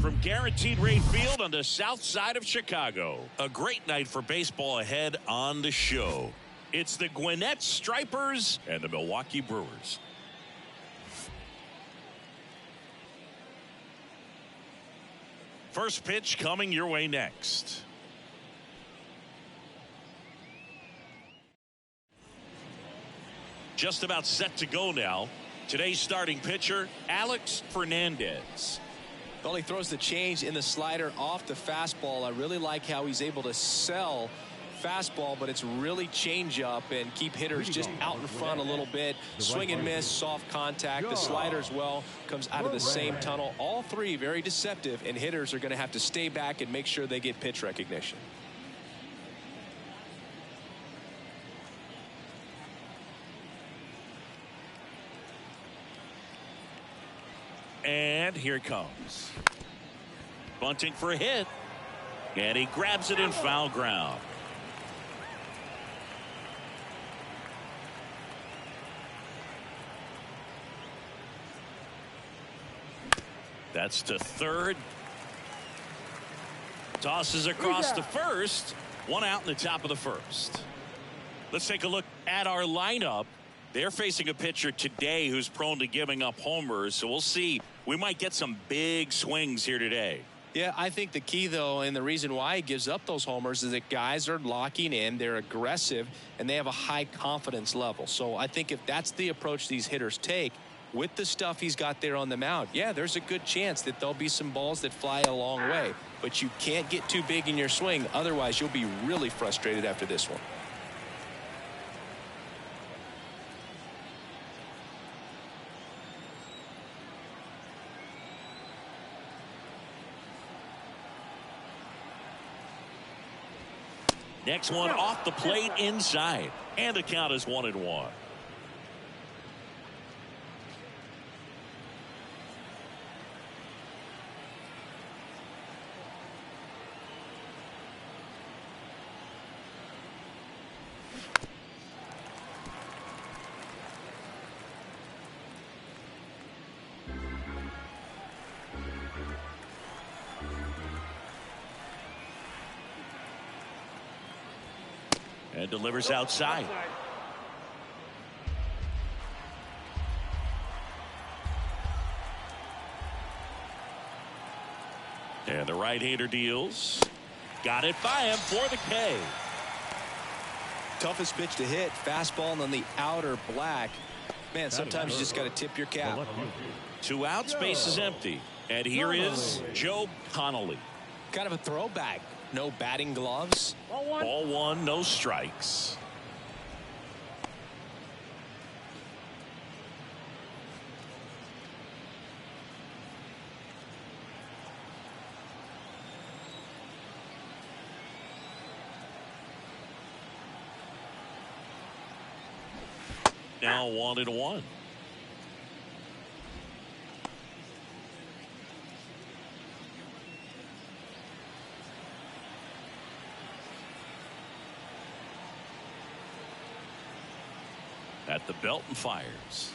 from Guaranteed Rate Field on the south side of Chicago. A great night for baseball ahead on the show. It's the Gwinnett Stripers and the Milwaukee Brewers. First pitch coming your way next. Just about set to go now. Today's starting pitcher, Alex Fernandez. Well, he throws the change in the slider off the fastball. I really like how he's able to sell fastball, but it's really change up and keep hitters just out in front a little bit. Swing and miss, soft contact. The slider as well comes out of the same tunnel. All three very deceptive, and hitters are going to have to stay back and make sure they get pitch recognition. And here it comes. Bunting for a hit. And he grabs it in foul ground. That's to third. Tosses across to first. One out in the top of the first. Let's take a look at our lineup. They're facing a pitcher today who's prone to giving up homers, so we'll see. We might get some big swings here today. Yeah, I think the key, though, and the reason why he gives up those homers is that guys are locking in, they're aggressive, and they have a high confidence level. So I think if that's the approach these hitters take, with the stuff he's got there on the mound, yeah, there's a good chance that there'll be some balls that fly a long way. But you can't get too big in your swing, otherwise you'll be really frustrated after this one. Next one off the plate inside. And the count is 1-1. And delivers outside. And the right-hander deals. Got it by him for the K. Toughest pitch to hit, fastball on the outer black. Man, sometimes you just got to tip your cap. 2 outs, base is empty. And here is Joe Connolly. Kind of a throwback. No batting gloves. Ball one, no strikes. Now 1-1. At the belt and fires.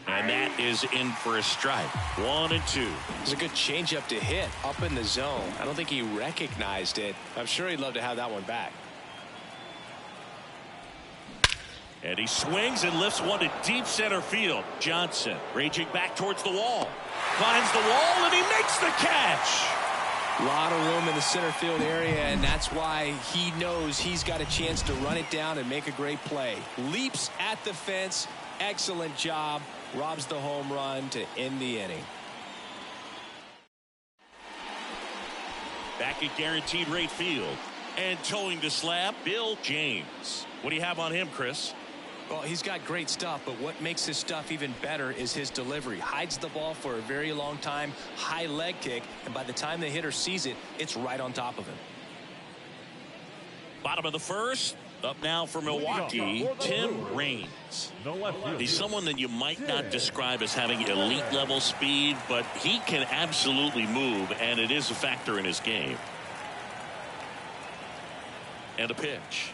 And that is in for a strike. 1-2. It's a good changeup to hit up in the zone. I don't think he recognized it. I'm sure he'd love to have that one back. And he swings and lifts one to deep center field. Johnson raging back towards the wall. Finds the wall and he makes the catch. A lot of room in the center field area, and that's why he knows he's got a chance to run it down and make a great play. Leaps at the fence. Excellent job. Robs the home run to end the inning. Back at Guaranteed Rate Field. And towing the slab, Bill James. What do you have on him, Chris? Well, he's got great stuff, but what makes his stuff even better is his delivery. Hides the ball for a very long time, high leg kick, and by the time the hitter sees it, it's right on top of him. Bottom of the first. Up now for Milwaukee, Tim Raines. He's someone that you might not describe as having elite level speed, but he can absolutely move, and it is a factor in his game. And a pitch.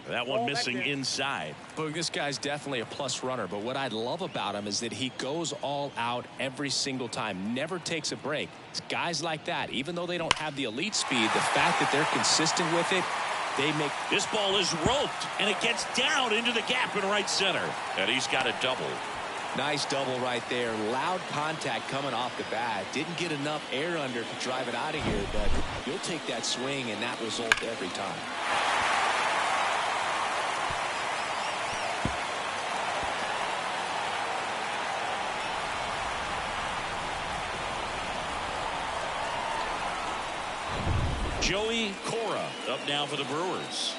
That one missing inside. Boog, this guy's definitely a plus runner, but what I love about him is that he goes all out every single time, never takes a break. It's guys like that, even though they don't have the elite speed, the fact that they're consistent with it, they make. This ball is roped, and it gets down into the gap in right center. And he's got a double. Nice double right there. Loud contact coming off the bat. Didn't get enough air under to drive it out of here, but you'll take that swing and that result every time. Joey Cora up now for the Brewers.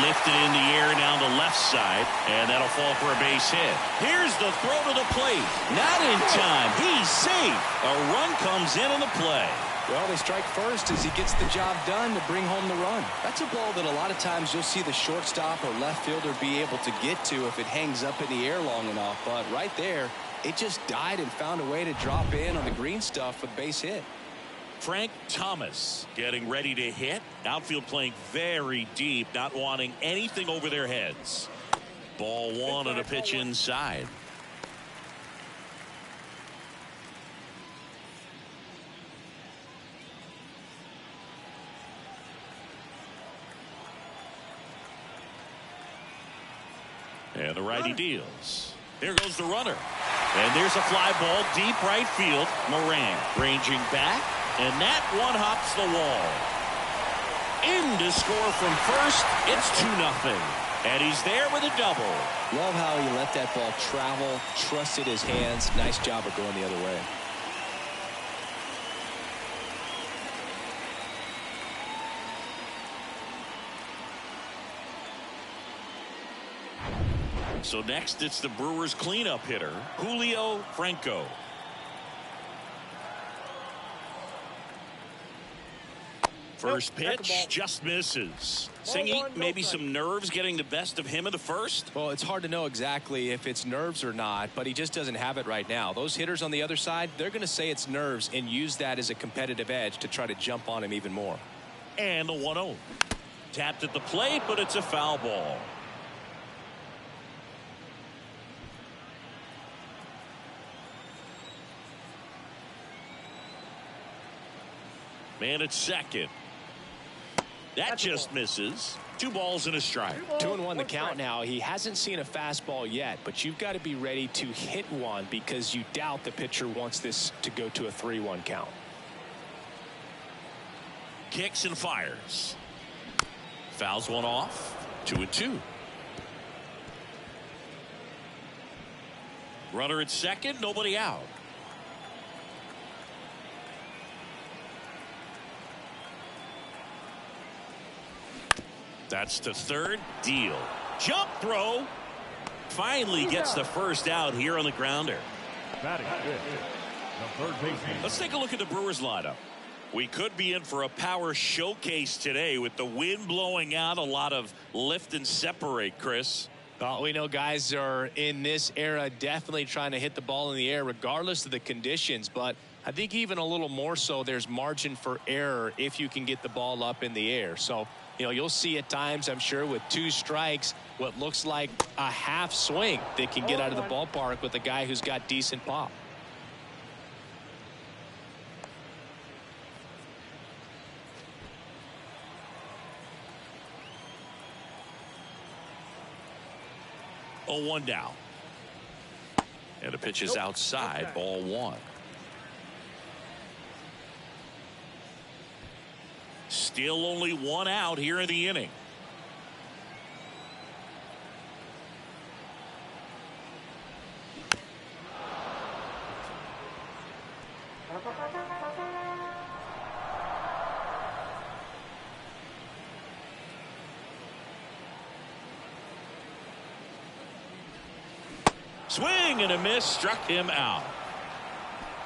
Lifted in the air down the left side, and that'll fall for a base hit. Here's the throw to the plate. Not in time. He's safe. A run comes in on the play. Well, they strike first as he gets the job done to bring home the run. That's a ball that a lot of times you'll see the shortstop or left fielder be able to get to if it hangs up in the air long enough. But right there, it just died and found a way to drop in on the green stuff for the base hit. Frank Thomas getting ready to hit. Outfield playing very deep, not wanting anything over their heads. Ball one and a pitch inside. And the righty deals. There goes the runner. And there's a fly ball deep right field. Moran ranging back. And that one hops the wall. In to score from first. It's 2-0. And he's there with a double. Love how he let that ball travel. Trusted his hands. Nice job of going the other way. So next it's the Brewers cleanup hitter, Julio Franco. First pitch just misses. Singy, maybe some nerves getting the best of him in the first? Well, it's hard to know exactly if it's nerves or not, but he just doesn't have it right now. Those hitters on the other side, they're going to say it's nerves and use that as a competitive edge to try to jump on him even more. And the 1-0. Tapped at the plate, but it's a foul ball. Man at second. That just misses. 2 balls and a strike. 2-1 the count now. He hasn't seen a fastball yet, but you've got to be ready to hit one because you doubt the pitcher wants this to go to a 3-1 count. Kicks and fires. Fouls one off. 2-2. Runner at second, nobody out. That's to third. Deal. Jump throw. Finally gets the first out here on the grounder. Let's take a look at the Brewers lineup. We could be in for a power showcase today with the wind blowing out. A lot of lift and separate, Chris. Well, we know guys are in this era definitely trying to hit the ball in the air regardless of the conditions, but I think even a little more so there's margin for error if you can get the ball up in the air. So, you know, you'll see at times, I'm sure, with 2 strikes, what looks like a half swing that can get out of the ballpark with a guy who's got decent pop. Oh, 1 down. And the pitch is outside. Ball 1. Still only 1 out here in the inning. Swing and a miss, struck him out.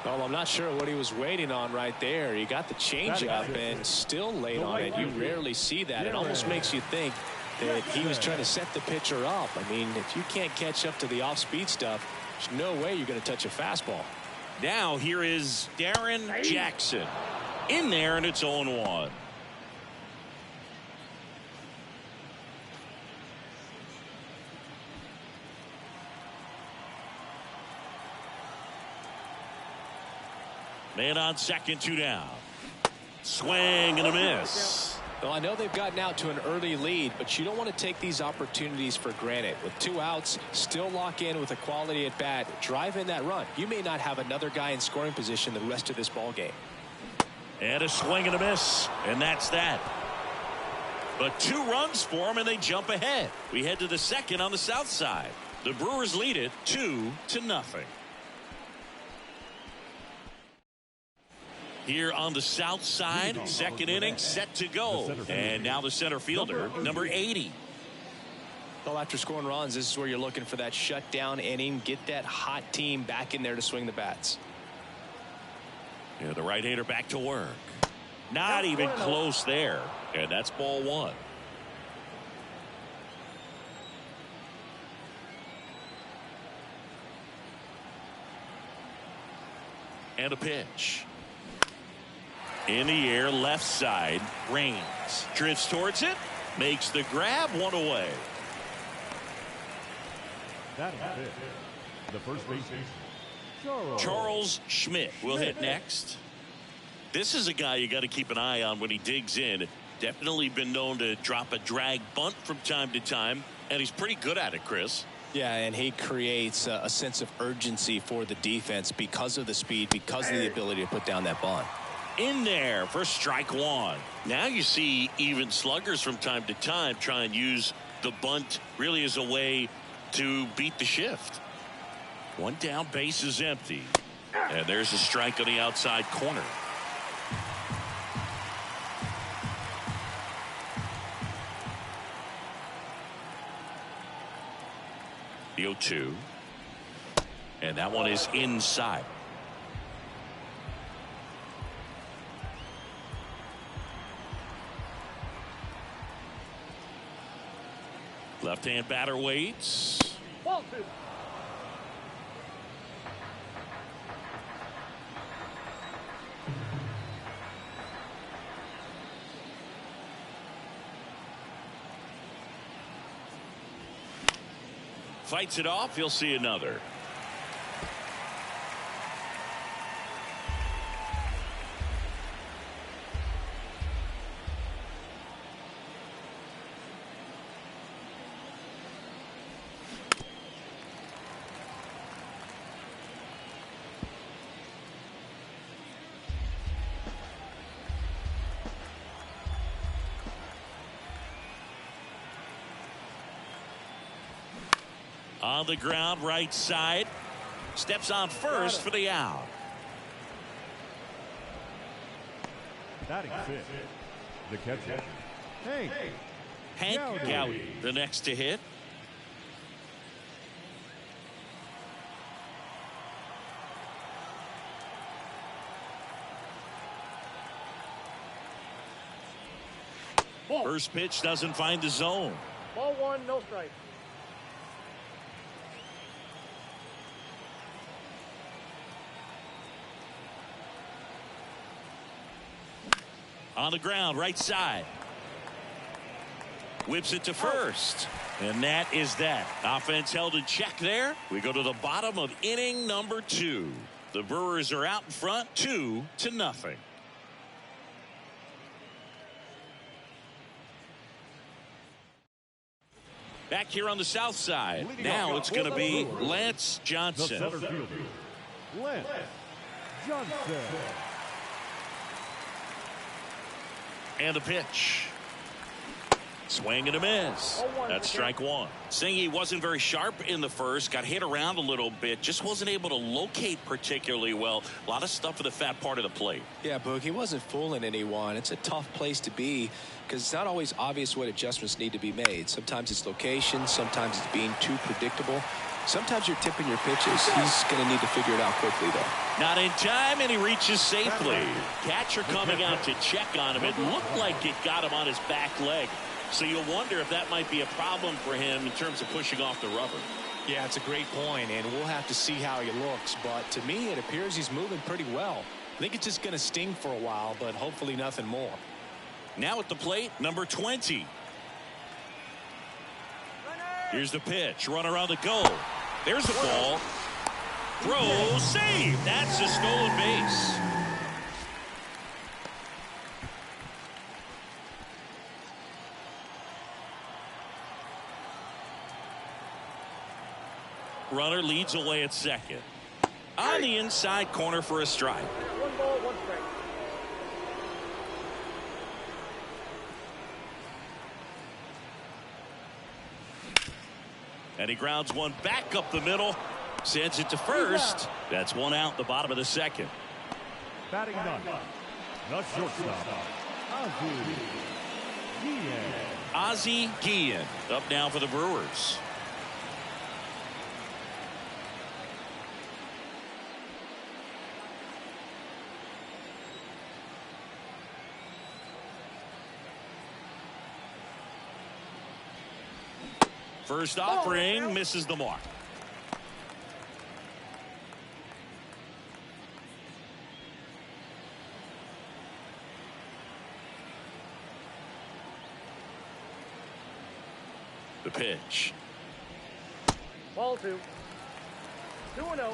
Well, I'm not sure what he was waiting on right there. He got the changeup and still laid on it. You rarely see that. It almost makes you think that he was trying to set the pitcher up. I mean, if you can't catch up to the off-speed stuff, there's no way you're going to touch a fastball. Now here is Darren Jackson in there, and it's 0-1. Man on second, 2 down. Swing and a miss. Well, I know they've gotten out to an early lead, but you don't want to take these opportunities for granted. With 2 outs, still lock in with a quality at bat, drive in that run. You may not have another guy in scoring position the rest of this ball game. And a swing and a miss, and that's that. But 2 runs for them, and they jump ahead. We head to the second on the south side. The Brewers lead it 2-0. Here on the south side, second inning set to go. And now the center fielder, number 80. Well, after scoring runs, this is where you're looking for that shutdown inning. Get that hot team back in there to swing the bats. Yeah, the right-hander back to work. Not even close there. And that's ball 1. And a pitch. In the air, left side, Rains drifts towards it, makes the grab, 1 away. That is it. The first baseman, Charles Schmidt will hit next. This is a guy you got to keep an eye on when he digs in. Definitely been known to drop a drag bunt from time to time, and he's pretty good at it, Chris. Yeah, and he creates a sense of urgency for the defense because of the speed, because of the ability to put down that bunt. In there for strike 1. Now you see even sluggers from time to time try and use the bunt really as a way to beat the shift. 1 down, base is empty. And there's a strike on the outside corner. The 0-2. And that one is inside. Left-hand batter waits. Fights it off. He'll see another. On the ground, right side. Steps on first for the out. batting fifth. The catcher, Hank Gowdy, the next to hit. First pitch doesn't find the zone. Ball one, no strike. On the ground, right side. Whips it to first. And that is that. Offense held in check there. We go to the bottom of inning number 2. The Brewers are out in front 2-0. Back here on the south side. Now it's going to be Lance Johnson. The center fielder, Lance Johnson. And a pitch. Swing and a miss. That's strike one. Saying he wasn't very sharp in the first, got hit around a little bit, just wasn't able to locate particularly well. A lot of stuff at the fat part of the plate. Yeah, Boog, he wasn't fooling anyone. It's a tough place to be because it's not always obvious what adjustments need to be made. Sometimes it's location, sometimes it's being too predictable. Sometimes you're tipping your pitches. He's going to need to figure it out quickly, though. Not in time, and he reaches safely. Catcher coming out to check on him. It looked like it got him on his back leg. So you'll wonder if that might be a problem for him in terms of pushing off the rubber. Yeah, it's a great point, and we'll have to see how he looks. But to me, it appears he's moving pretty well. I think it's just going to sting for a while, but hopefully nothing more. Now at the plate, number 20. Here's the pitch. Runner on the go. There's the ball. Throw, save. That's a stolen base. Runner leads away at second. On the inside corner for a strike. 1 ball, 1 strike. And he grounds one back up the middle. Sends it to first. That's 1 out in the bottom of the second. Batting done. The shortstop, Ozzie Guillen up now for the Brewers. First offering misses the mark. The pitch. Ball 2. 2-0.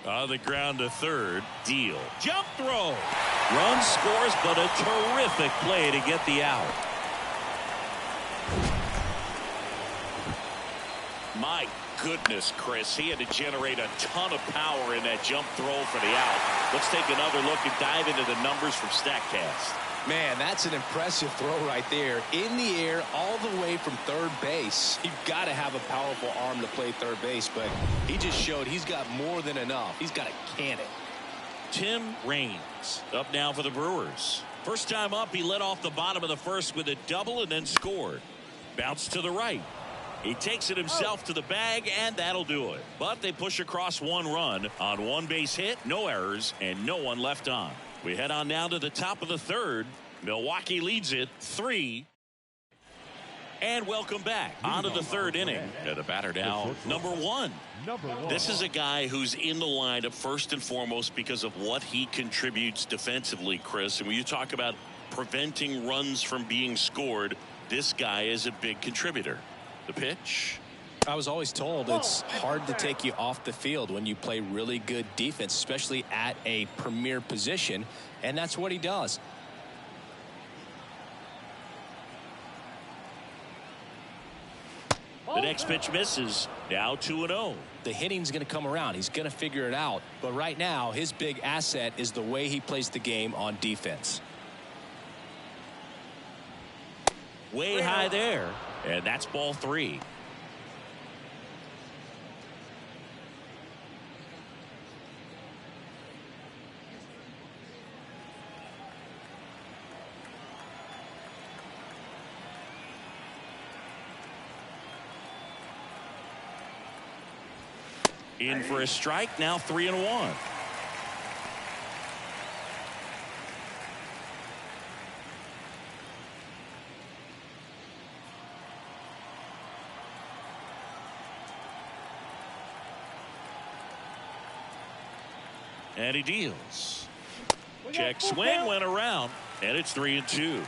On the ground to third. Deal. Jump throw. Run scores, but a terrific play to get the out. My goodness, Chris. He had to generate a ton of power in that jump throw for the out. Let's take another look and dive into the numbers from StatCast. Man, that's an impressive throw right there. In the air, all the way from third base. You've got to have a powerful arm to play third base, but he just showed he's got more than enough. He's got a cannon. Tim Raines up now for the Brewers. First time up, he led off the bottom of the first with a double and then scored. Bounce to the right. He takes it himself to the bag, and that'll do it. But they push across 1 run on 1 base hit, no errors, and no one left on. We head on now to the top of the third. Milwaukee leads it 3. And welcome back onto the third inning. The batter now, number 1. This is a guy who's in the lineup first and foremost because of what he contributes defensively, Chris. And when you talk about preventing runs from being scored, this guy is a big contributor. The pitch. I was always told it's hard to take you off the field when you play really good defense, especially at a premier position, and that's what he does. The next pitch misses. Now 2-0. The hitting's going to come around. He's going to figure it out. But right now, his big asset is the way he plays the game on defense. Way high there. And that's ball 3. In for a strike, now 3-1. And he deals. Check swing, went around, and it's 3-2.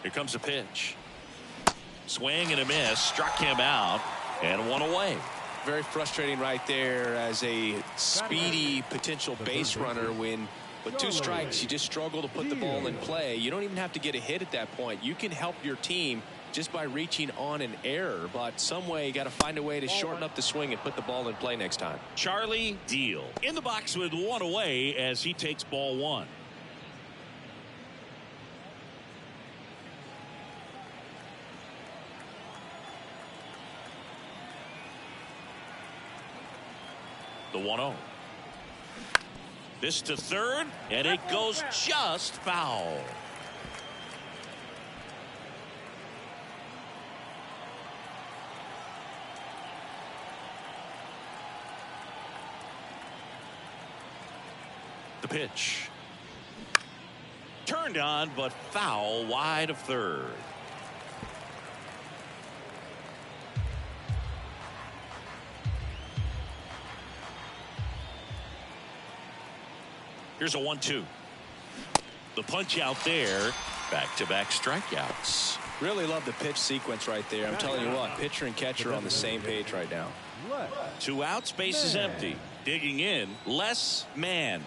Here comes a pitch. Swing and a miss. Struck him out. And 1 away. Very frustrating right there as a speedy potential base runner when with 2 strikes you just struggle to put the ball in play. You don't even have to get a hit at that point. You can help your team just by reaching on an error, but some way you got to find a way to shorten up the swing and put the ball in play next time. Charlie Deal in the box with 1 away as he takes ball 1. The 1-0. This to third, and it goes just foul. The pitch. Turned on, but foul wide of third. Here's a 1-2. The punch out there. Back-to-back strikeouts. Really love the pitch sequence right there. I'm telling you what, pitcher and catcher are on the same page right now. 2 outs, base is empty. Digging in, Les Man.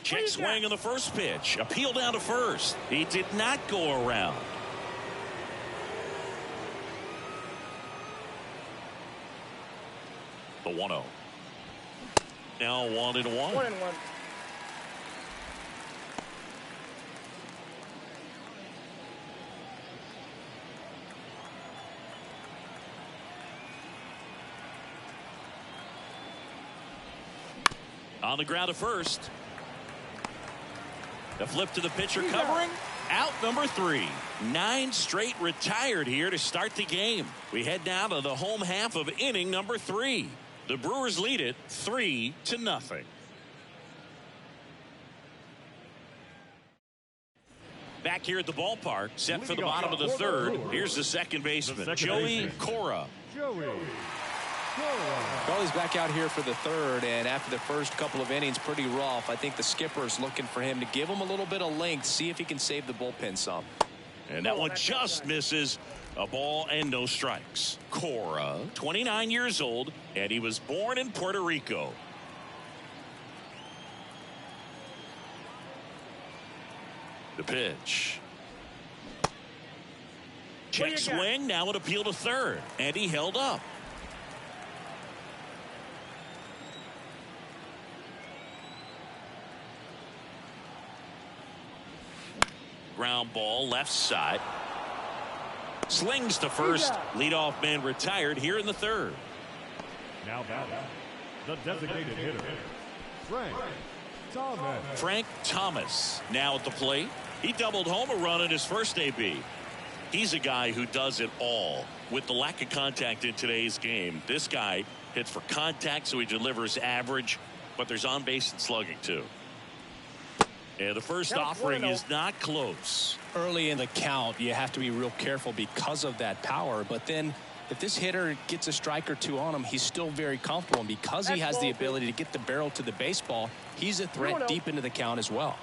Check swing on the first pitch. Appeal down to first. He did not go around. The 1-0. Now 1-1. 1-1. On the ground to first. The flip to the pitcher covering. Out number 3. 9 straight retired here to start the game. We head now to the home half of inning number 3. The Brewers lead it 3-0. Back here at the ballpark, set for the bottom of the third. Here's the second baseman, Joey Cora. Well, he's back out here for the third, and after the first couple of innings, pretty rough. I think the skipper's looking for him to give him a little bit of length, see if he can save the bullpen some. And that one just misses. A ball and no strikes. Cora, 29 years old, and he was born in Puerto Rico. The pitch. Check swing, now an appeal to third, and he held up. Ground ball left side. Slings to first. Leadoff man retired here in the third. Now batting, the designated hitter, Frank Thomas. Frank Thomas now at the plate. He doubled home a run in his first AB. He's a guy who does it all. With the lack of contact in today's game, this guy hits for contact, so he delivers average, but there's on base and slugging too. And the first offering is not close. Early in the count, you have to be real careful because of that power. But then if this hitter gets a strike or 2 on him, he's still very comfortable. And because he has the ability to get the barrel to the baseball, he's a threat deep into the count as well.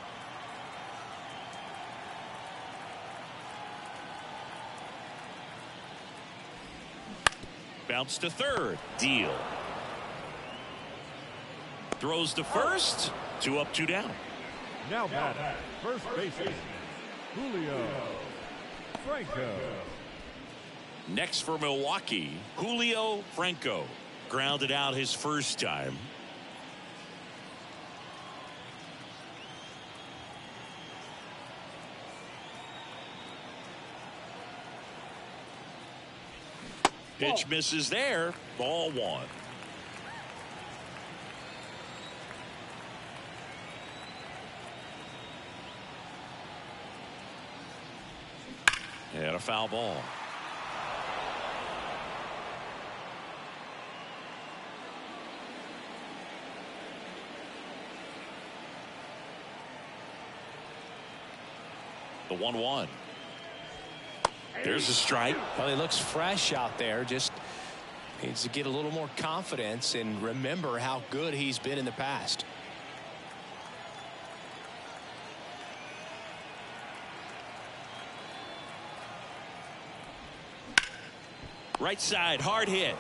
Bounce to third. Deal. Throws to first. 2 up, 2 down. Now batting, first baseman, Julio Franco. Next for Milwaukee, Julio Franco. Grounded out his first time. Pitch misses there. Ball 1. And a foul ball. The 1-1. There's a strike. Well, he looks fresh out there. Just needs to get a little more confidence and remember how good he's been in the past. Right side, hard hit.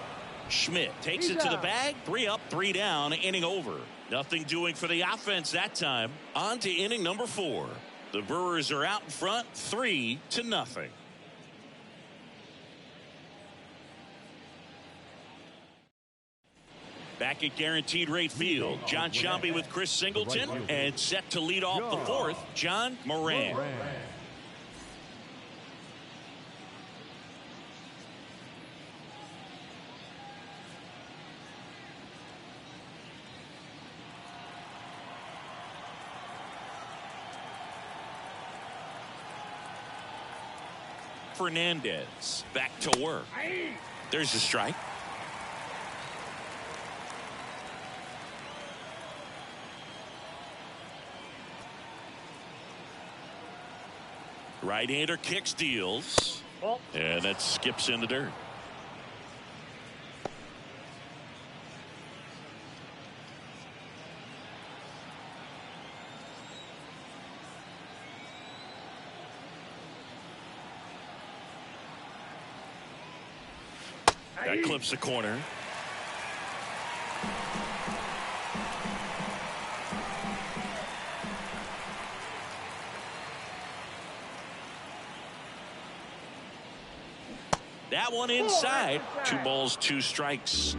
Schmidt takes it to the bag. 3 up, 3 down, inning over. Nothing doing for the offense that time. On to inning number 4. The Brewers are out in front, 3-0. Back at Guaranteed Rate Field, John Sciambi with Chris Singleton, and set to lead off the 4th, John Moran. Fernandez back to work. There's the strike. Right-hander kicks, deals, and that skips in the dirt. That clips the corner. That one inside. 2 balls, 2 strikes.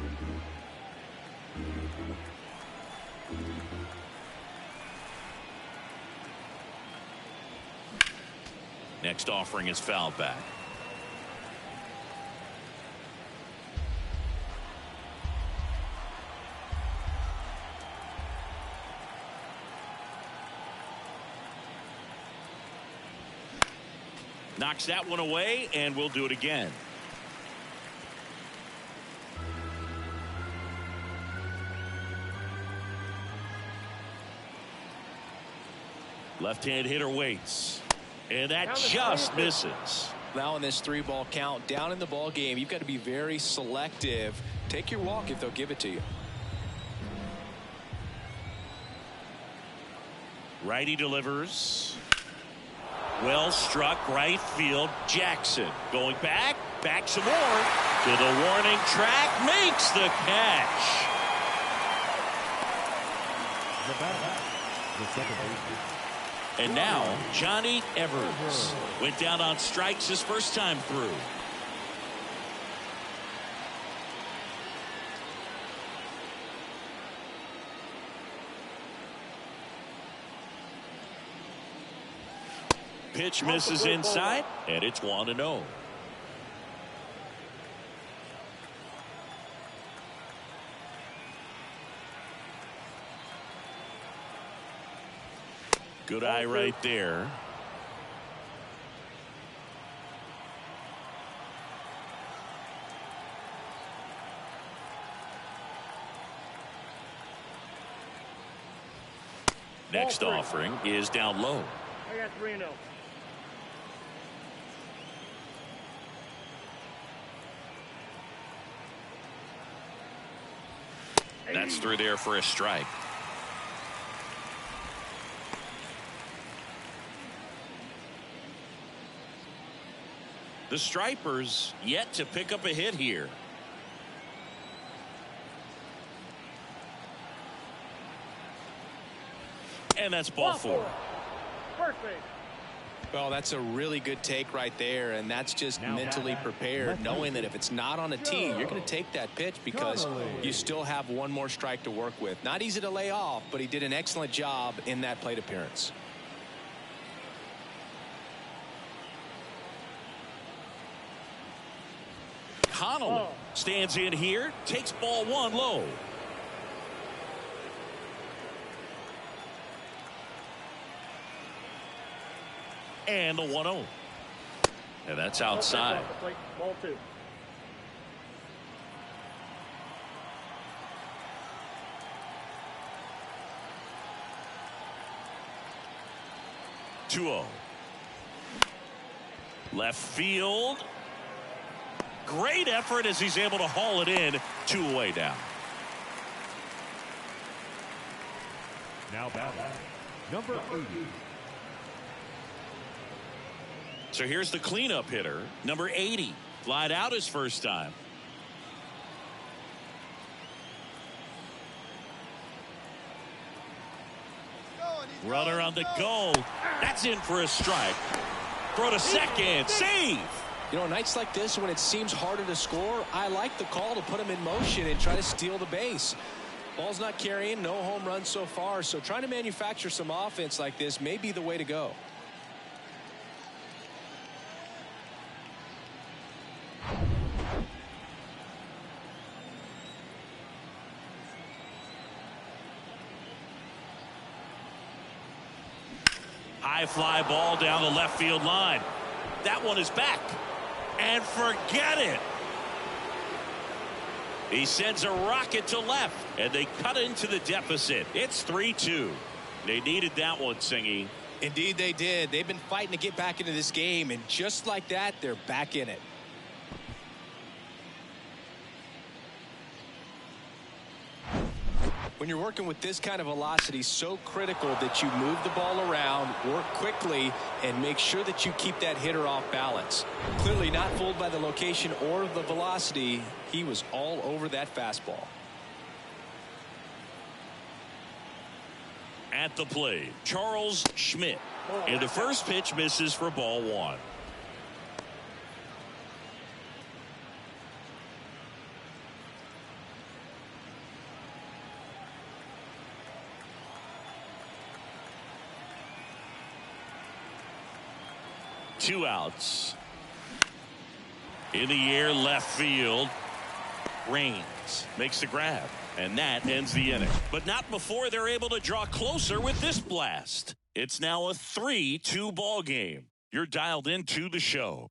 Next offering is fouled back. Knocks that one away, and we'll do it again. Left-hand hitter waits, and that just misses. Now in this 3-ball count, down in the ball game, you've got to be very selective. Take your walk if they'll give it to you. Righty delivers. Well struck, right field. Jackson going back some more to the warning track, makes the catch. And now Johnny Evers went down on strikes his first time through. Pitch misses inside, and it's 1-0. Good eye right there. Next offering is down low. I got 3-0. That's through there for a strike. The Stripers yet to pick up a hit here. And that's ball 4. First base. Well, that's a really good take right there, and that's just mentally prepared, knowing that if it's not on a tee, you're going to take that pitch because you still have one more strike to work with. Not easy to lay off, but he did an excellent job in that plate appearance. Connolly stands in here, takes ball 1 low. And the 1-0. And that's outside. Ball 2. Left field. Great effort as he's able to haul it in. 2 away down. Now batting, number 80. So here's the cleanup hitter, number 80. Flied out his first time. Runner on the go. That's in for a strike. Throw to second. Save. You know, nights like this when it seems harder to score, I like the call to put him in motion and try to steal the base. Ball's not carrying, no home runs so far, so trying to manufacture some offense like this may be the way to go. High fly ball down the left field line. That one is back. And forget it. He sends a rocket to left, and they cut into the deficit. It's 3-2. They needed that one, Singy. Indeed they did. They've been fighting to get back into this game, and just like that, they're back in it. When you're working with this kind of velocity, so critical that you move the ball around, work quickly, and make sure that you keep that hitter off balance. Clearly not fooled by the location or the velocity. He was all over that fastball. At the plate, Charles Schmidt. And the first pitch misses for ball one. Two outs. In the air, left field. Raines makes the grab, and that ends the inning. But not before they're able to draw closer with this blast. It's now a 3-2 ball game. You're dialed into the show.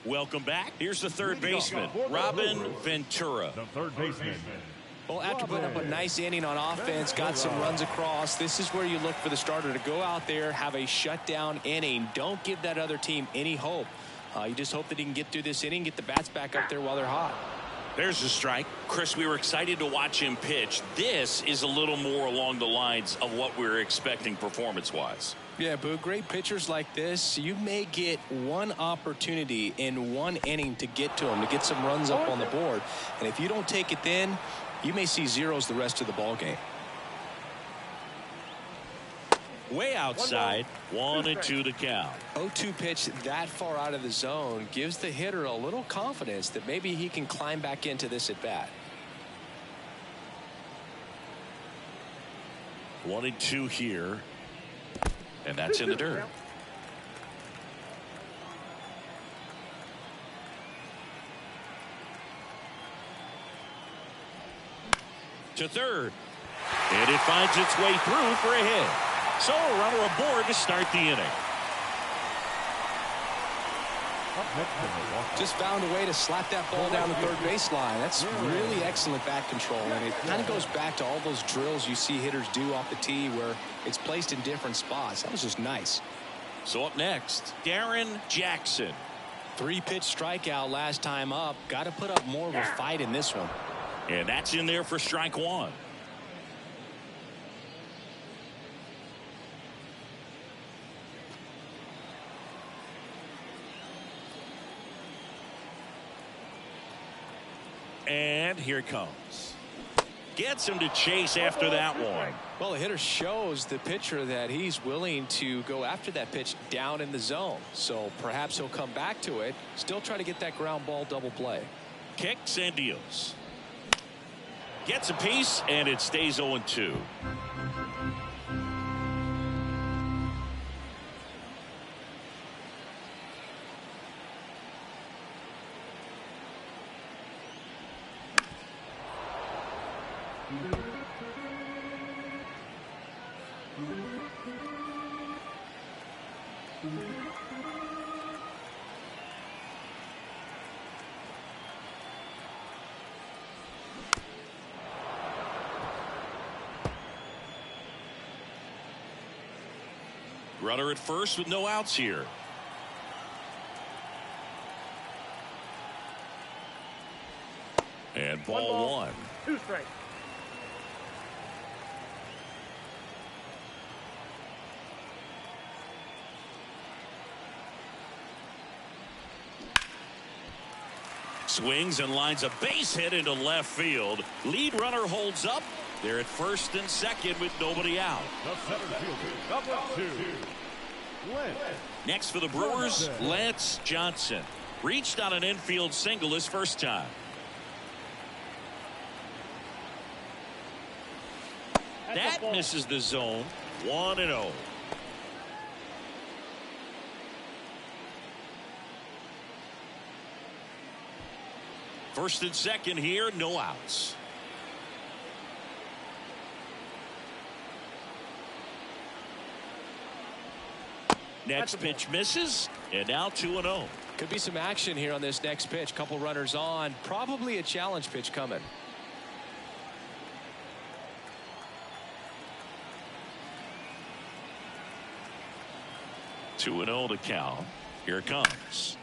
Welcome back. Here's the third baseman, Robin Ventura. The third baseman. Well, after putting up a nice inning on offense, got some runs across, this is where you look for the starter to go out there, have a shutdown inning. Don't give that other team any hope. You just hope that he can get through this inning, get the bats back up there while they're hot. There's a strike. Chris, we were excited to watch him pitch. This is a little more along the lines of what we were expecting performance-wise. Yeah, Boo, great pitchers like this, you may get one opportunity in one inning to get to them, to get some runs up on the board. And if you don't take it then, you may see zeros the rest of the ball game. Way outside, 1-2 to count. 0-2 pitch that far out of the zone gives the hitter a little confidence that maybe he can climb back into this at bat. 1-2 here, and that's in the dirt. To third, and it finds its way through for a hit. So a runner aboard to start the inning. Just found a way to slap that ball down the third baseline. That's really excellent bat control, and it kind of goes back to all those drills you see hitters do off the tee where it's placed in different spots. That was just nice. So up next, Darren Jackson. 3-pitch strikeout last time up. Got to put up more of a fight in this one. And that's in there for strike one. And here it comes. Gets him to chase after that one. Well, the hitter shows the pitcher that he's willing to go after that pitch down in the zone. So perhaps he'll come back to it. Still try to get that ground ball double play. Kicks and deals. Gets a piece, and it stays 0-2. Runner at first with no outs here. And ball one. 2 strikes. Swings and lines a base hit into left field. Lead runner holds up. They're at first and second with nobody out. The center fielder, number 2, Lance. Next for the Brewers, Lance Johnson. Reached on an infield single his first time. That misses the zone. 1-0. First and second here, no outs. Next pitch misses, and now 2-0. Could be some action here on this next pitch. Couple runners on. Probably a challenge pitch coming. 2-0 to count. Here it comes.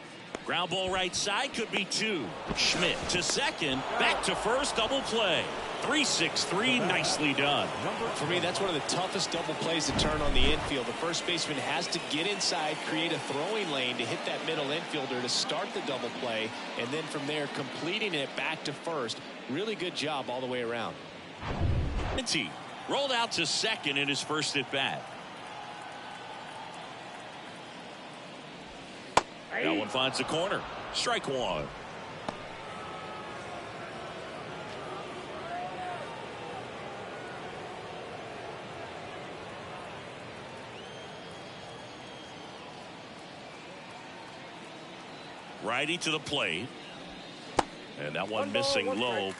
Ground ball right side, could be 2. Schmidt to second, back to first, double play. 3-6-3, nicely done. For me, that's one of the toughest double plays to turn on the infield. The first baseman has to get inside, create a throwing lane to hit that middle infielder to start the double play, and then from there completing it back to first. Really good job all the way around. He rolled out to second in his first at bat. That one finds the corner. Strike one. Righty to the plate. And that one missing low.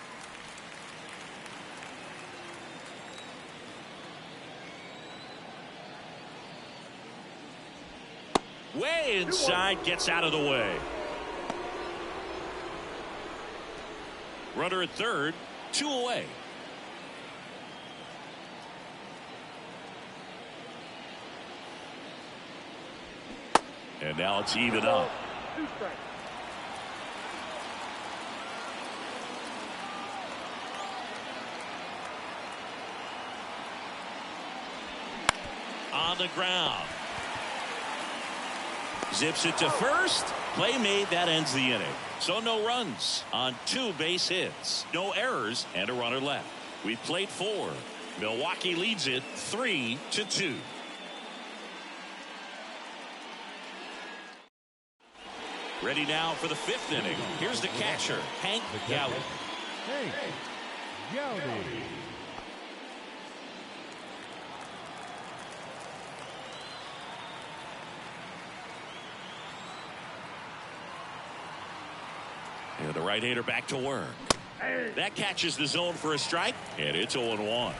Way inside, gets out of the way. Runner at third, 2 away. And now it's even up. 2 strikes. On the ground. Zips it to first. Play made. That ends the inning. So no runs on 2 base hits. No errors and a runner left. We've played 4. Milwaukee leads it 3-2. Ready now for the 5th inning. Here's the catcher, Hank Gowdy. Hank Gowdy. And the right-hander back to work. That catches the zone for a strike, and it's 0-1.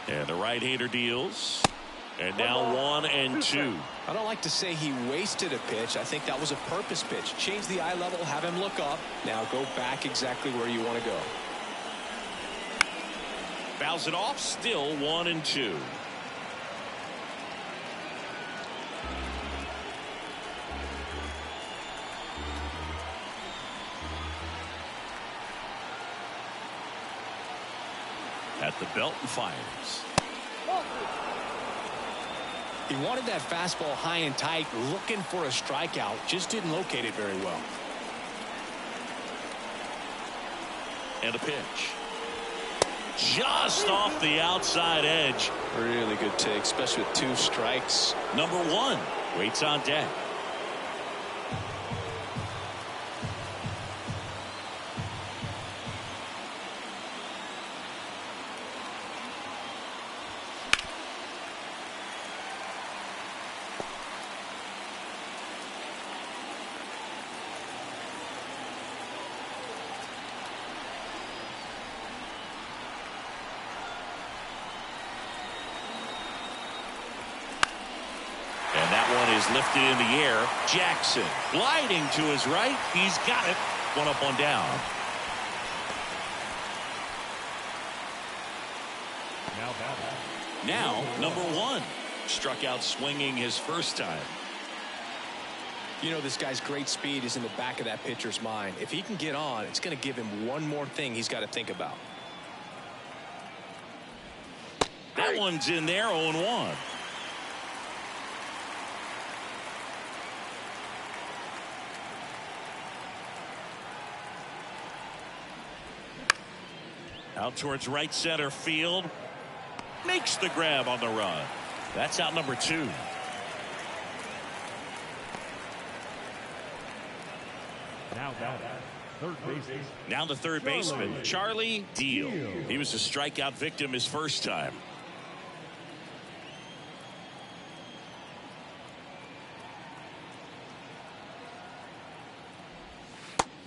And the right-hander deals. And now 1-2. I don't like to say he wasted a pitch. I think that was a purpose pitch. Change the eye level, have him look up. Now go back exactly where you want to go. Fouls it off, still 1-2. At the belt and fires. He wanted that fastball high and tight, looking for a strikeout. Just didn't locate it very well. And a pitch. Just off the outside edge. Really good take, especially with 2 strikes. Number 1 waits on deck. Lifted in the air. Jackson gliding to his right. He's got it. 1 up, 1 down. Now, number 1. Struck out swinging his first time. You know, this guy's great speed is in the back of that pitcher's mind. If he can get on, it's going to give him one more thing he's got to think about. That one's in there, 0-1. Out towards right center field. Makes the grab on the run. That's out number 2. Now the third baseman, Charlie Deal. He was a strikeout victim his first time.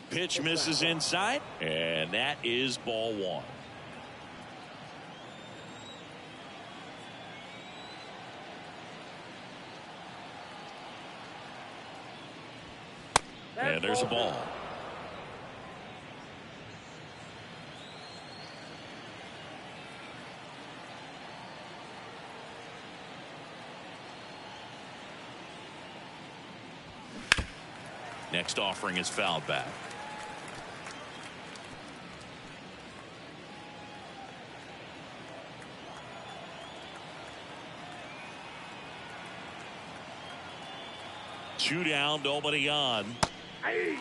Pitch misses inside, and that is ball 1. And there's a ball. Next offering is fouled back. Two down, nobody on. Hey.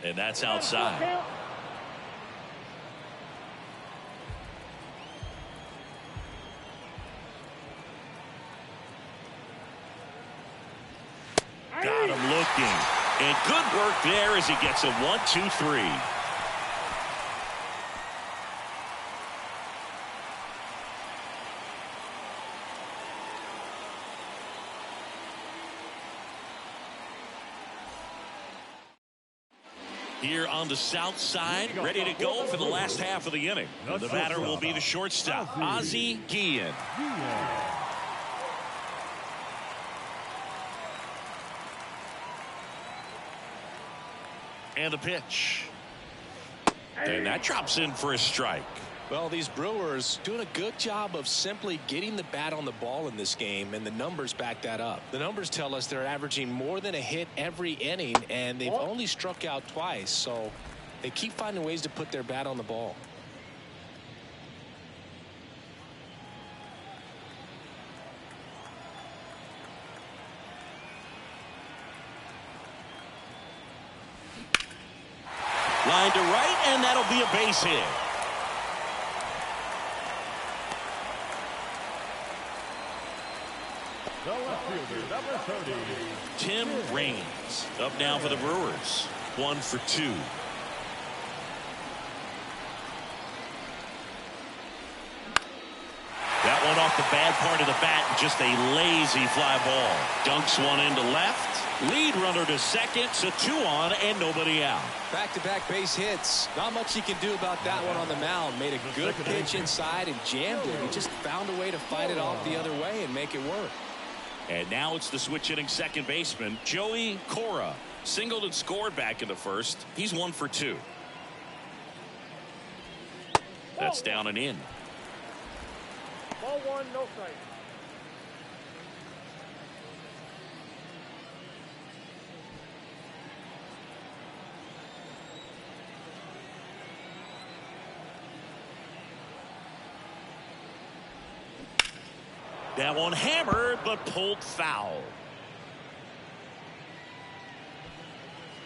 And that's outside. Got him looking. And good work there as he gets a 1-2-3. Here on the south side, ready to go for the last half of the inning. The batter will be the shortstop, Ozzie Guillen. And the pitch. And that drops in for a strike. Well, these Brewers doing a good job of simply getting the bat on the ball in this game, and the numbers back that up. The numbers tell us they're averaging more than a hit every inning, and they've only struck out twice, so they keep finding ways to put their bat on the ball. Line to right, and that'll be a base hit. The left fielder, number 30. Tim Raines up now for the Brewers. 1 for 2. That one off the bad part of the bat, just a lazy fly ball. Dunks one into left. Lead runner to second, so 2 on and nobody out. Back-to-back base hits. Not much he can do about that one on the mound. Made a good pitch inside and jammed it. He just found a way to fight it off the other way and make it work. And now it's the switch hitting second baseman, Joey Cora. Singled and scored back in the first. He's 1 for 2. That's down and in. Ball 1, no strike. That one hammered, but pulled foul.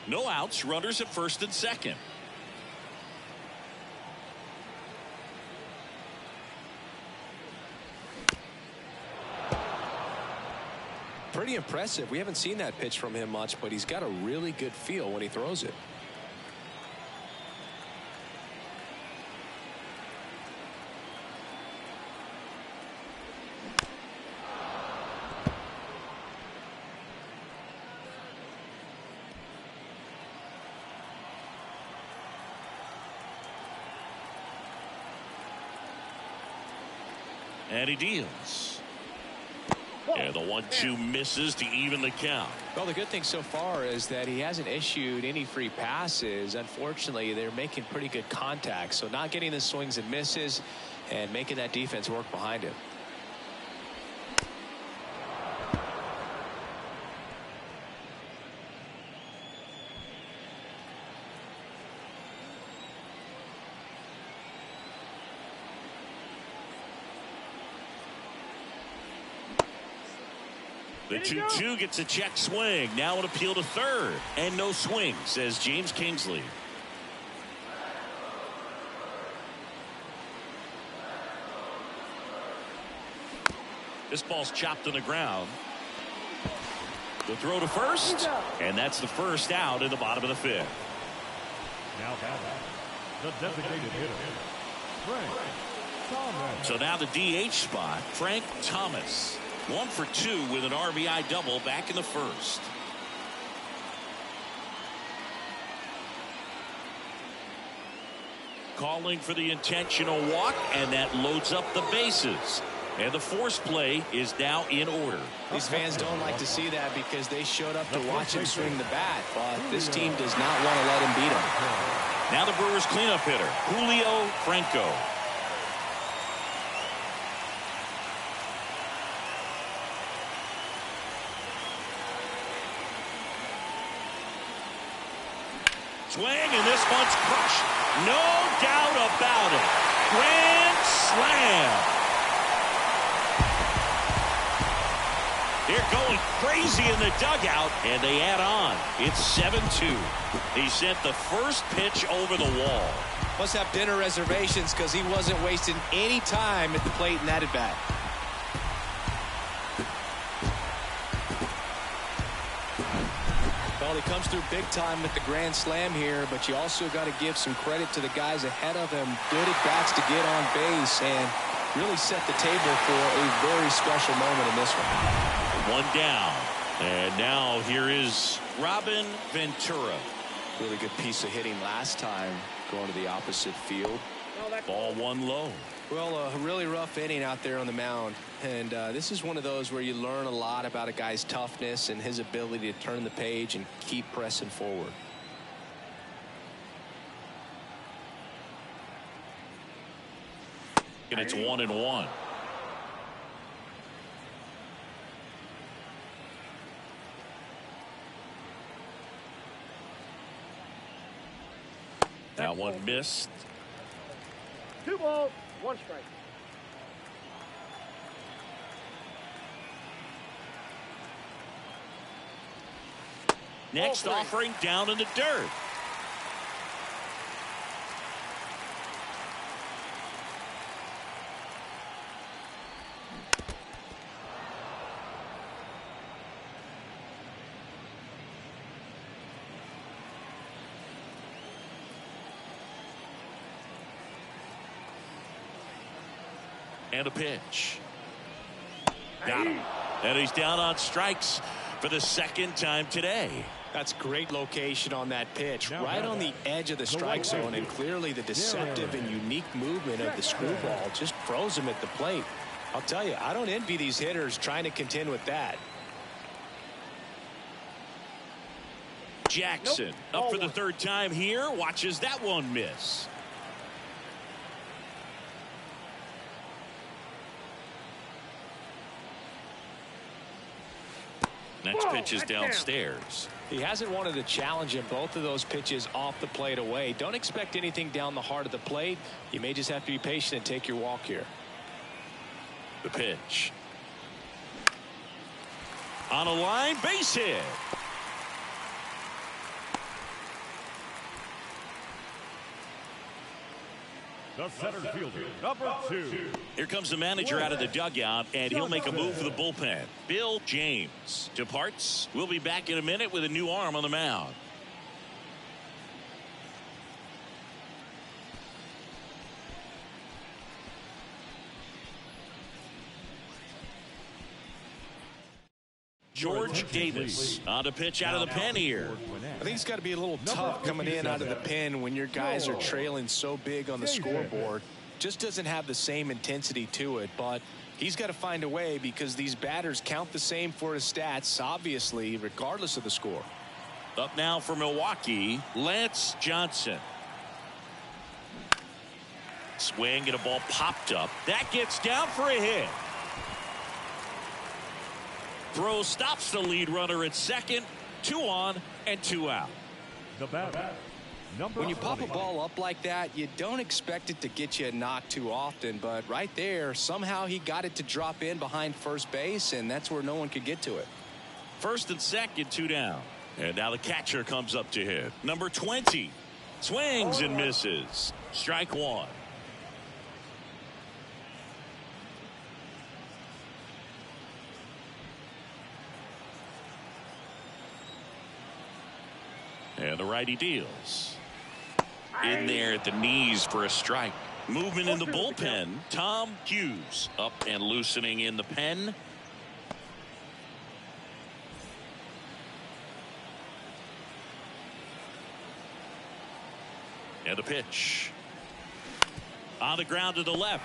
No outs, runners at first and second. Pretty impressive. We haven't seen that pitch from him much, but he's got a really good feel when he throws it. And he deals. And the 1-2 misses to even the count. Well, the good thing so far is that he hasn't issued any free passes. Unfortunately, they're making pretty good contact. So not getting the swings and misses and making that defense work behind him. The 2-2 gets a check swing. Now an appeal to third. And no swing, says James Kingsley. This ball's chopped on the ground. The throw to first. And that's the first out in the bottom of the fifth. Now the designated hitter, Frank Thomas. So now the DH spot, Frank Thomas. 1 for 2 with an RBI double back in the first. Calling for the intentional walk, and that loads up the bases. And the force play is now in order. These fans don't like to see that because they showed up to watch him swing the bat, but this team does not want to let him beat him. Now the Brewers cleanup hitter, Julio Franco. Swing, and this one's crushed. No doubt about it. Grand slam. They're going crazy in the dugout, and they add on. It's 7-2. He sent the first pitch over the wall. Must have dinner reservations because he wasn't wasting any time at the plate in that at bat. Well, he comes through big time with the grand slam here, but you also got to give some credit to the guys ahead of him. Good at bats to get on base and really set the table for a very special moment in this one. 1 down. And now here is Robin Ventura. Really good piece of hitting last time going to the opposite field. Ball 1 low. Well, a really rough inning out there on the mound. And this is one of those where you learn a lot about a guy's toughness and his ability to turn the page and keep pressing forward. And it's 1-1. That one missed. 2 balls, 1 strike. Next offering down in the dirt. And a pitch. Got him. And he's down on strikes for the second time today. That's great location on that pitch, right on the edge of the strike zone, and clearly the deceptive and unique movement of the screwball just froze him at the plate. I'll tell you, I don't envy these hitters trying to contend with that. Jackson up for the third time here, watches that one miss. Next pitch is downstairs. He hasn't wanted to challenge him. Both of those pitches off the plate away. Don't expect anything down the heart of the plate. You may just have to be patient and take your walk here. The pitch. On a line, base hit. The center fielder, number 2. Here comes the manager out of the dugout, and he'll make a move for the bullpen. Bill James departs. We'll be back in a minute with a new arm on the mound. George Davis on a pitch out of the pen here. I think it's got to be a little tough coming in out of the pen when your guys are trailing so big on the scoreboard. Just doesn't have the same intensity to it, but He's got to find a way because these batters count the same for his stats, obviously, regardless of the score. Up now for Milwaukee, Lance Johnson. Swing and a ball popped up. That gets down for a hit. Throw stops the lead runner at second. 2 on and 2 out. The batter, When you pop a ball up like that, you don't expect it to get you a knock too often, but right there, somehow he got it to drop in behind first base, and that's where no one could get to it. First and second, 2 down. And now the catcher comes up to hit. Number 20. Swings and misses. Strike 1. And the righty deals. In there at the knees for a strike. Movement in the bullpen. Tom Hughes up and loosening in the pen. And a pitch. On the ground to the left.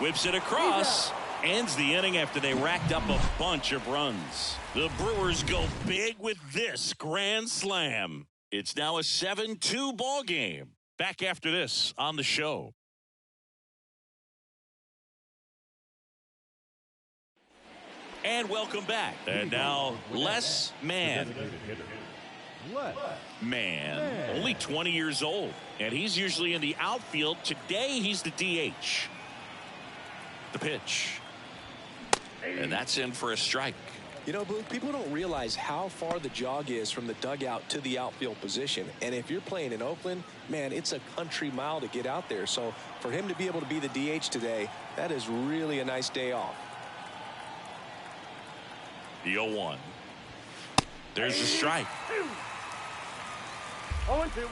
Whips it across. Ends the inning after they racked up a bunch of runs. The Brewers go big with this grand slam. It's now a 7-2 ball game. Back after this on the show. And welcome back. And now Les Mann. Man, only 20 years old. And he's usually in the outfield. Today he's the DH. The pitch. And that's in for a strike. You know, Blue, people don't realize how far the jog is from the dugout to the outfield position. And if you're playing in Oakland, man, it's a country mile to get out there. So for him to be able to be the DH today, that is really a nice day off. The 0-1. There's the strike. 0-2.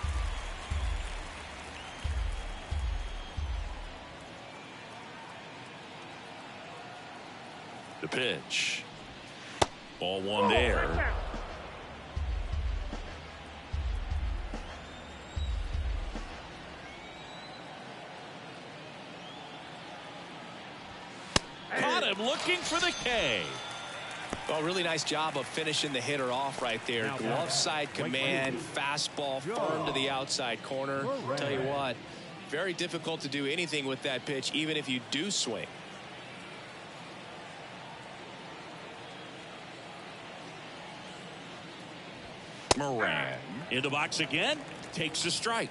The pitch. Ball 1 there. Caught him looking for the K. Well, really nice job of finishing the hitter off right there. Glove side command, fastball firm to the outside corner. Tell you what, very difficult to do anything with that pitch, even if you do swing. Moran in the box again, takes the strike.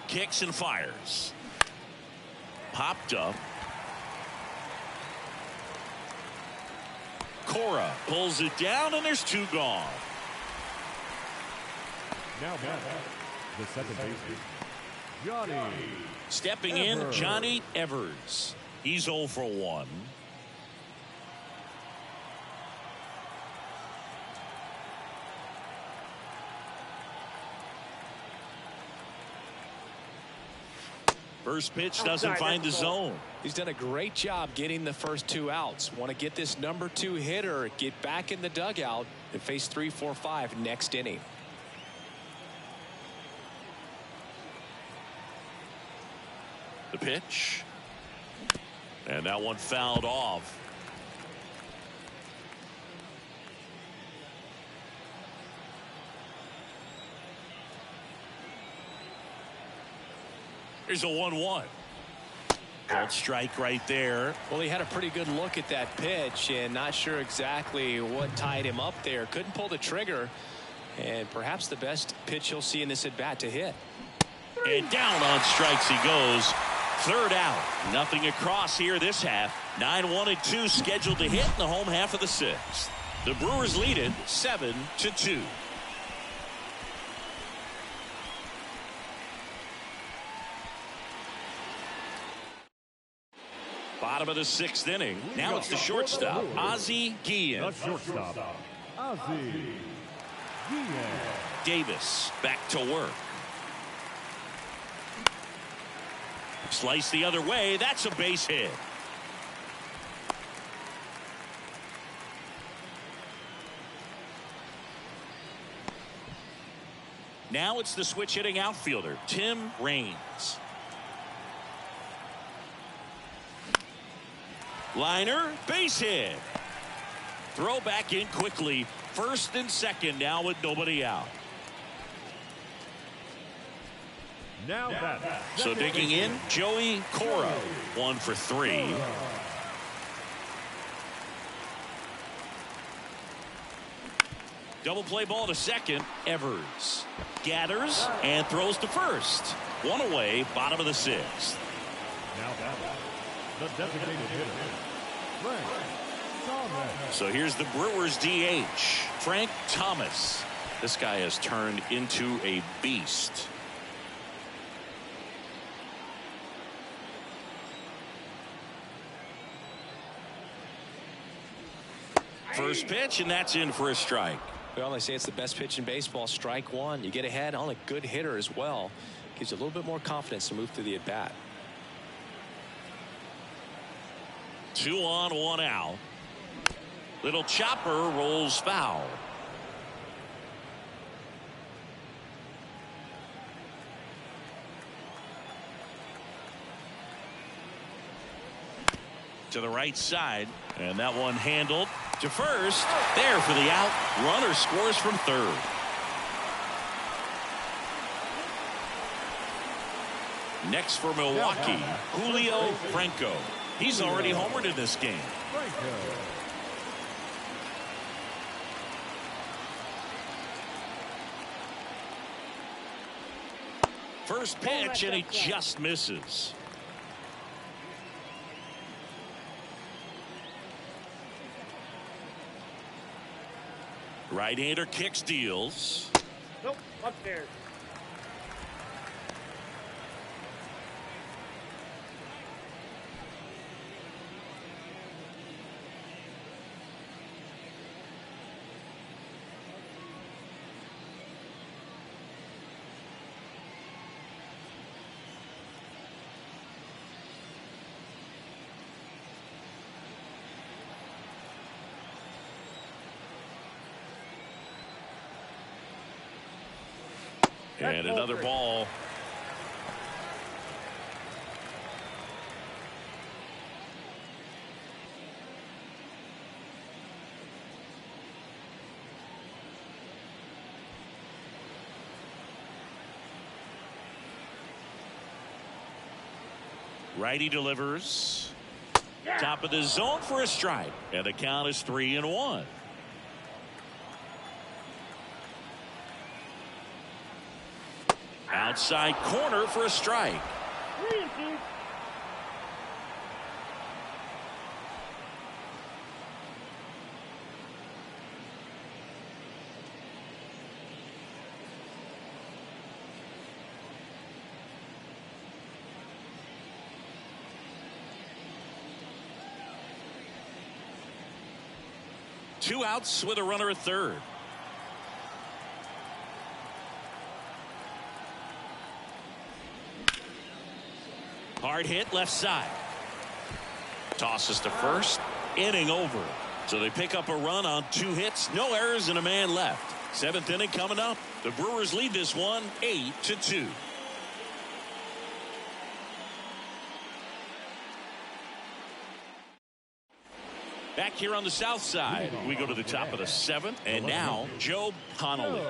Kicks and fires. Popped up. Cora pulls it down, and there's 2 gone. Now back, the second baseman, Johnny. Stepping in, Johnny Evers. He's 0 for 1. First pitch doesn't find the zone. He's done a great job getting the first 2 outs. Want to get this number 2 hitter, get back in the dugout, and face 3, 4, 5 next inning. The pitch. And that one fouled off. Here's a 1-1. Called strike right there. Well, he had a pretty good look at that pitch and not sure exactly what tied him up there. Couldn't pull the trigger, and perhaps the best pitch he'll see in this at bat to hit. And down on strikes he goes. 3rd out. Nothing across here this half. 9-1-2 scheduled to hit in the home half of the 6th. The Brewers lead it 7-2. Bottom of the 6th inning. Now it's the shortstop, Ozzie Guillen. The shortstop, Ozzie Guillen. Davis back to work. Slice the other way. That's a base hit. Now it's the switch hitting outfielder, Tim Raines. Liner, base hit. Throw back in quickly. First and second now with nobody out. Now that. So digging in, Joey Cora, 1 for 3. Double play ball to second. Evers gathers and throws to first. 1 away, bottom of the 6th. Now that. The designated hitter, Frank Thomas. So here's the Brewers DH, Frank Thomas. This guy has turned into a beast. First pitch, and that's in for a strike. Well, they say it's the best pitch in baseball. Strike one. You get ahead on a good hitter as well. Gives you a little bit more confidence to move through the at-bat. 2 on, 1 out. Little chopper rolls foul. To the right side, and that one handled to first. There for the out. Runner scores from third. Next for Milwaukee, Julio Franco. He's already homered in this game. First pitch, and he just misses. Right-hander kicks, deals. Nope, upstairs. And another ball. Righty delivers. Top of the zone for a strike. And the count is 3-1. Outside corner for a strike. Two outs with a runner at third. Hard hit left side. Tosses to first. Inning over. So they pick up a run on 2 hits. No errors and a man left. 7th inning coming up. The Brewers lead this one 8-2. Back here on the south side, we go to the top of the 7th. And now Joe Connolly.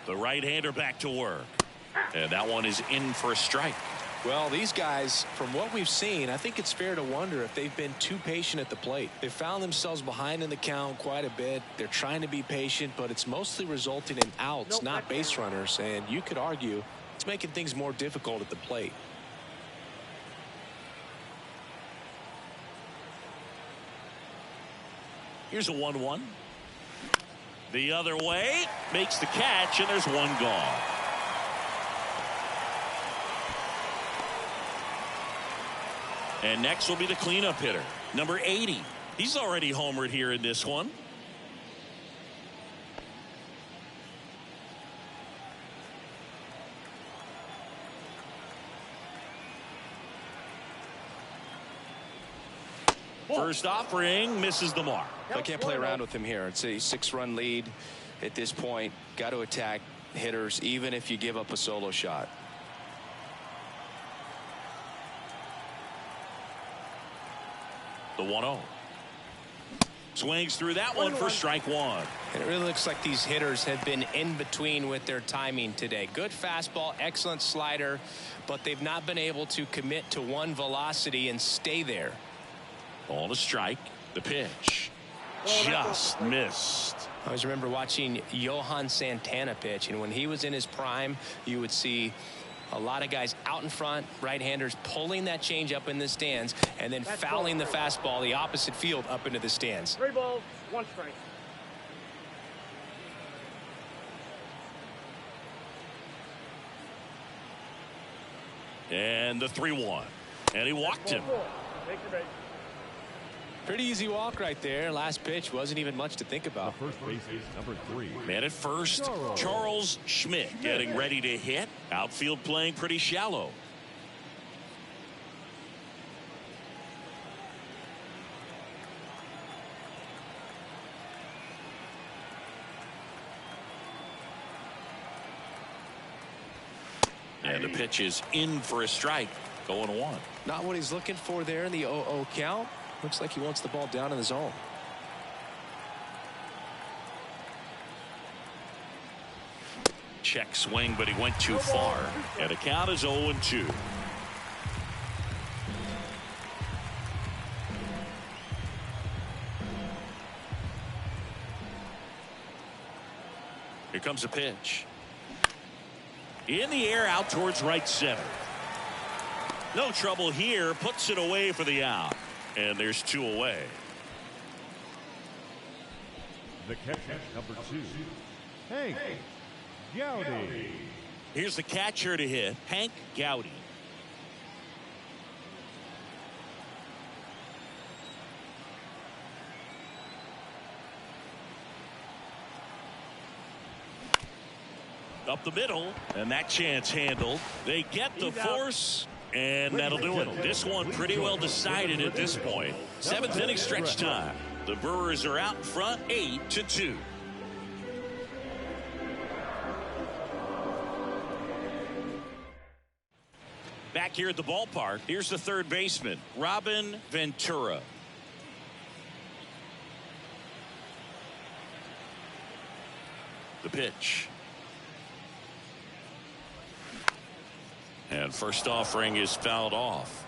The right-hander back to work. And that one is in for a strike. Well, these guys, from what we've seen, I think it's fair to wonder if they've been too patient at the plate. They found themselves behind in the count quite a bit. They're trying to be patient, but it's mostly resulting in outs, not base runners. And you could argue it's making things more difficult at the plate. Here's a 1-1. The other way, makes the catch, and there's one gone. And next will be the cleanup hitter, number 80. He's already homered here in this one. First offering misses the mark. I can't play around with him here. It's a 6-run lead at this point. Got to attack hitters even if you give up a solo shot. The 1-0. Swings through that one for strike one. And it really looks like these hitters have been in between with their timing today. Good fastball, excellent slider, but they've not been able to commit to one velocity and stay there. Ball to strike. The pitch. Just missed. I always remember watching Johan Santana pitch, and when he was in his prime, you would see a lot of guys out in front, right-handers pulling that change up in the stands and then fouling the fastball the opposite field up into the stands. 3 balls, 1 strike. And the 3-1. And he walked him. Take your base. Pretty easy walk right there. Last pitch wasn't even much to think about. First base is number 3. Man at first, Charles Schmidt getting ready to hit. Outfield playing pretty shallow. And the pitch is in for a strike. 0-1. Not what he's looking for there in the 0-0 count. Looks like he wants the ball down in the zone. Check swing, but he went too far. And the count is 0-2. Here comes a pitch. In the air, out towards right center. No trouble here. Puts it away for the out. And there's 2 away. The catcher, number 2, Hank Gowdy. Here's the catcher to hit, Hank Gowdy. Up the middle, and that chance handled. They get the force, and that'll do it. This one pretty well decided at this point. 7th inning stretch time. The Brewers are out in front 8-2. Back here at the ballpark, here's the third baseman, Robin Ventura. The pitch. And first offering is fouled off.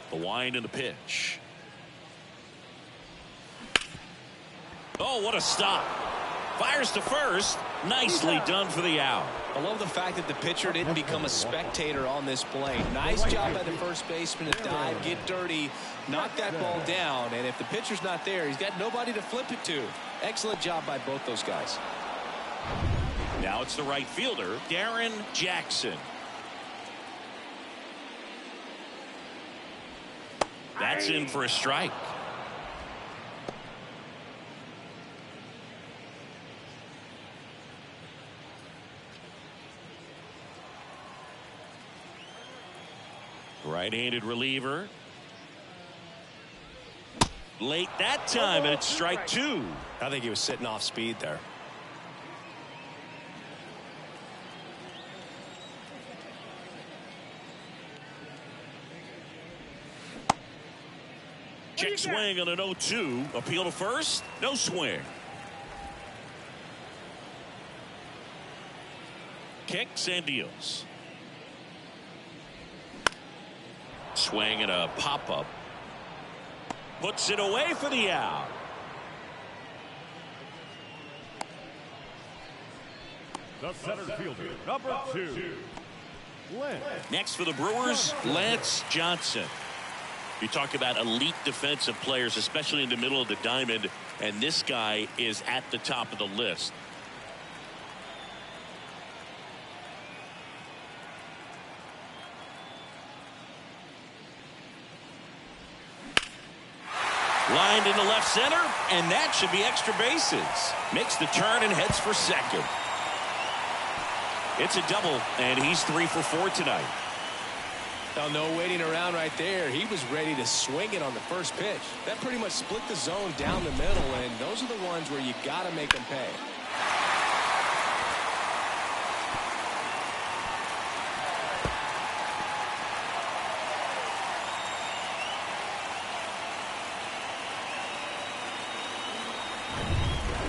The wind and the pitch. Oh, what a stop. Fires to first. Nicely done for the out. I love the fact that the pitcher didn't become a spectator on this play. Nice job by the first baseman to dive, get dirty, knock that ball down. And if the pitcher's not there, he's got nobody to flip it to. Excellent job by both those guys. Now it's the right fielder, Darren Jackson. That's in for a strike. Right-handed reliever. Late that time, and it's strike 2. I think he was sitting off speed there. Check swing on an 0-2. Appeal to first. No swing. Kicks and deals. Swing and a pop-up. Puts it away for the out. The center fielder, number 2, Lance. Next for the Brewers, Lance Johnson. You talk about elite defensive players, especially in the middle of the diamond, and this guy is at the top of the list. Lined into left center, and that should be extra bases. Makes the turn and heads for second. It's a double, and he's 3 for 4 tonight. Well, no waiting around right there. He was ready to swing it on the first pitch. That pretty much split the zone down the middle, and those are the ones where you got to make them pay.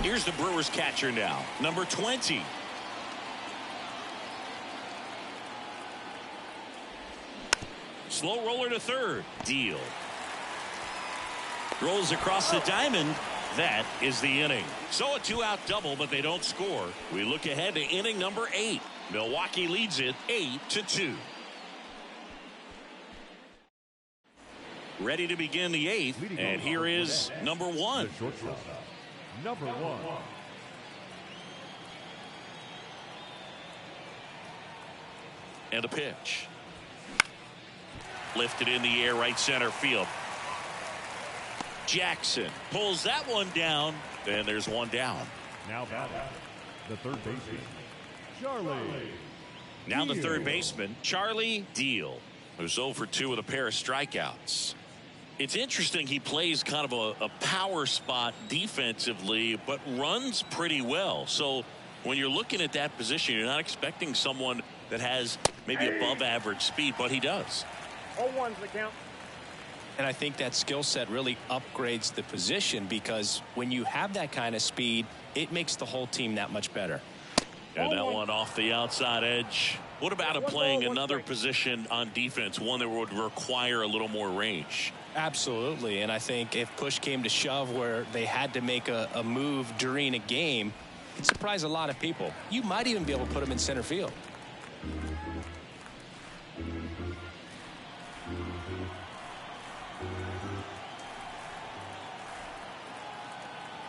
Here's the Brewers catcher now, number 20. Slow roller to third. Deal. Rolls across the diamond. That is the inning. So a 2-out double, but they don't score. We look ahead to inning number 8. Milwaukee leads it 8-2. Ready to begin the 8th, and here is number 1. Number 1. And a pitch. Lifted in the air, right center field. Jackson pulls that one down, and there's one down. Now batting, the third baseman, Charlie. Now the third baseman, Charlie Deal, who's 0 for 2 with a pair of strikeouts. It's interesting, he plays kind of a power spot defensively, but runs pretty well. So when you're looking at that position, you're not expecting someone that has maybe above average speed, but he does. 0-1's the count. And I think that skill set really upgrades the position, because when you have that kind of speed, it makes the whole team that much better. And that one off the outside edge. What about him playing another position on defense, one that would require a little more range? Absolutely. And I think if push came to shove where they had to make a move during a game, it'd surprise a lot of people. You might even be able to put him in center field.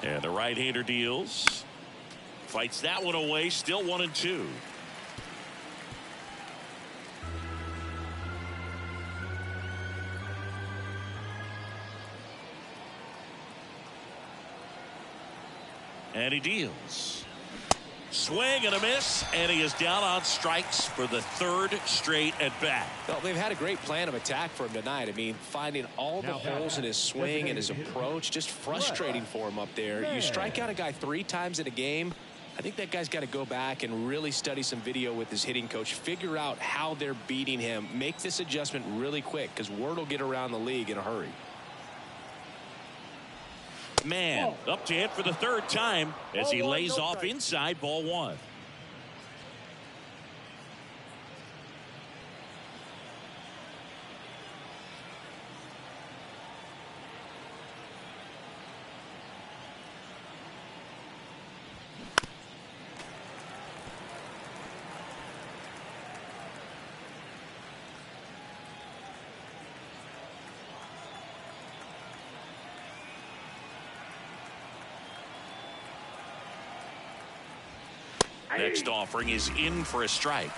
And the right-hander deals. Fights that one away. Still 1-2. And he deals. Swing and a miss, and he is down on strikes for the third straight at bat. Well, they've had a great plan of attack for him tonight. I mean, finding all the holes in his swing and his approach, just frustrating for him up there. You strike out a guy 3 times in a game, I think that guy's got to go back and really study some video with his hitting coach, figure out how they're beating him, make this adjustment really quick, because word will get around the league in a hurry. Man, up to hit for the third time as he lays off inside, ball 1. Next offering is in for a strike.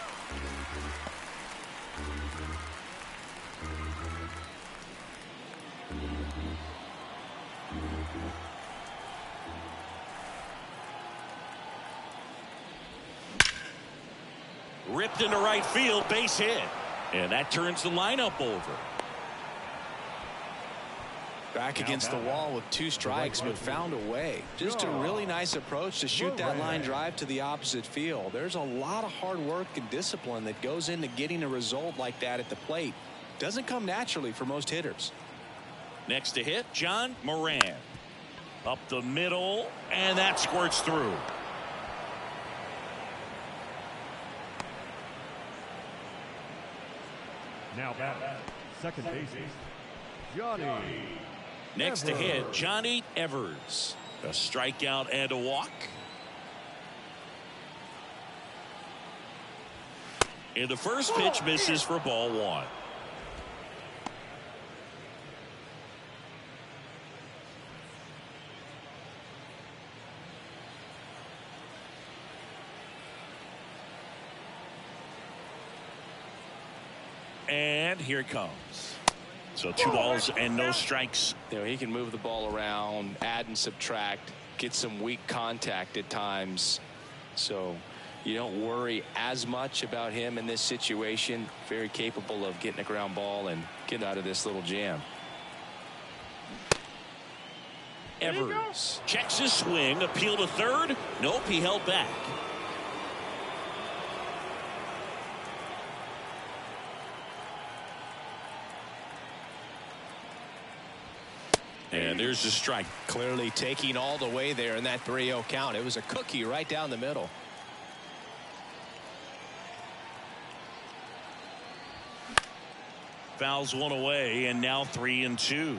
Ripped into right field, base hit. And that turns the lineup over. Back against the wall with 2 strikes, but found a way. Just a really nice approach to shoot that line drive to the opposite field. There's a lot of hard work and discipline that goes into getting a result like that at the plate. Doesn't come naturally for most hitters. Next to hit, John Moran. Up the middle, and that squirts through. Now back, second baseman, Johnny. Next to hit, Johnny Evers. A strikeout and a walk. And the first pitch misses for ball 1. And here it comes. So 2 balls and no strikes. You know, he can move the ball around, add and subtract, get some weak contact at times. So You don't worry as much about him in this situation. Very capable of getting a ground ball and getting out of this little jam. Evers checks his swing, appeal to third. Nope, he held back. And there's the strike. Clearly taking all the way there in that 3-0 count. It was a cookie right down the middle. Fouls one away, and now 3-2.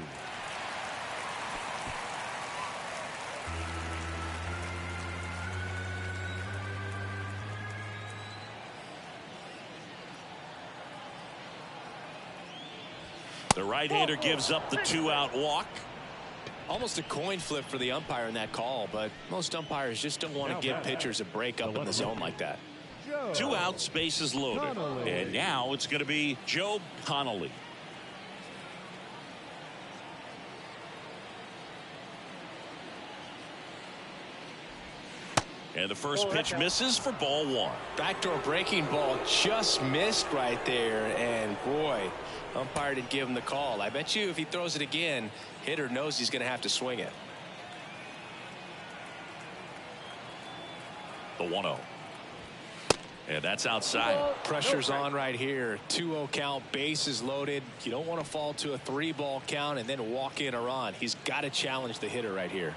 The right-hander gives up the 2-out walk. Almost a coin flip for the umpire in that call, but most umpires just don't want to give pitchers a break up in the zone like that. 2 outs, bases loaded. And now it's going to be Joe Connolly. And the first pitch misses for ball 1. Backdoor breaking ball just missed right there, and boy, umpire didn't give him the call. I bet you if he throws it again, hitter knows he's going to have to swing it. The 1-0. And that's outside. Pressure's on right here. 2-0 count, bases loaded. You don't want to fall to a 3-ball count and then walk in a run. He's got to challenge the hitter right here.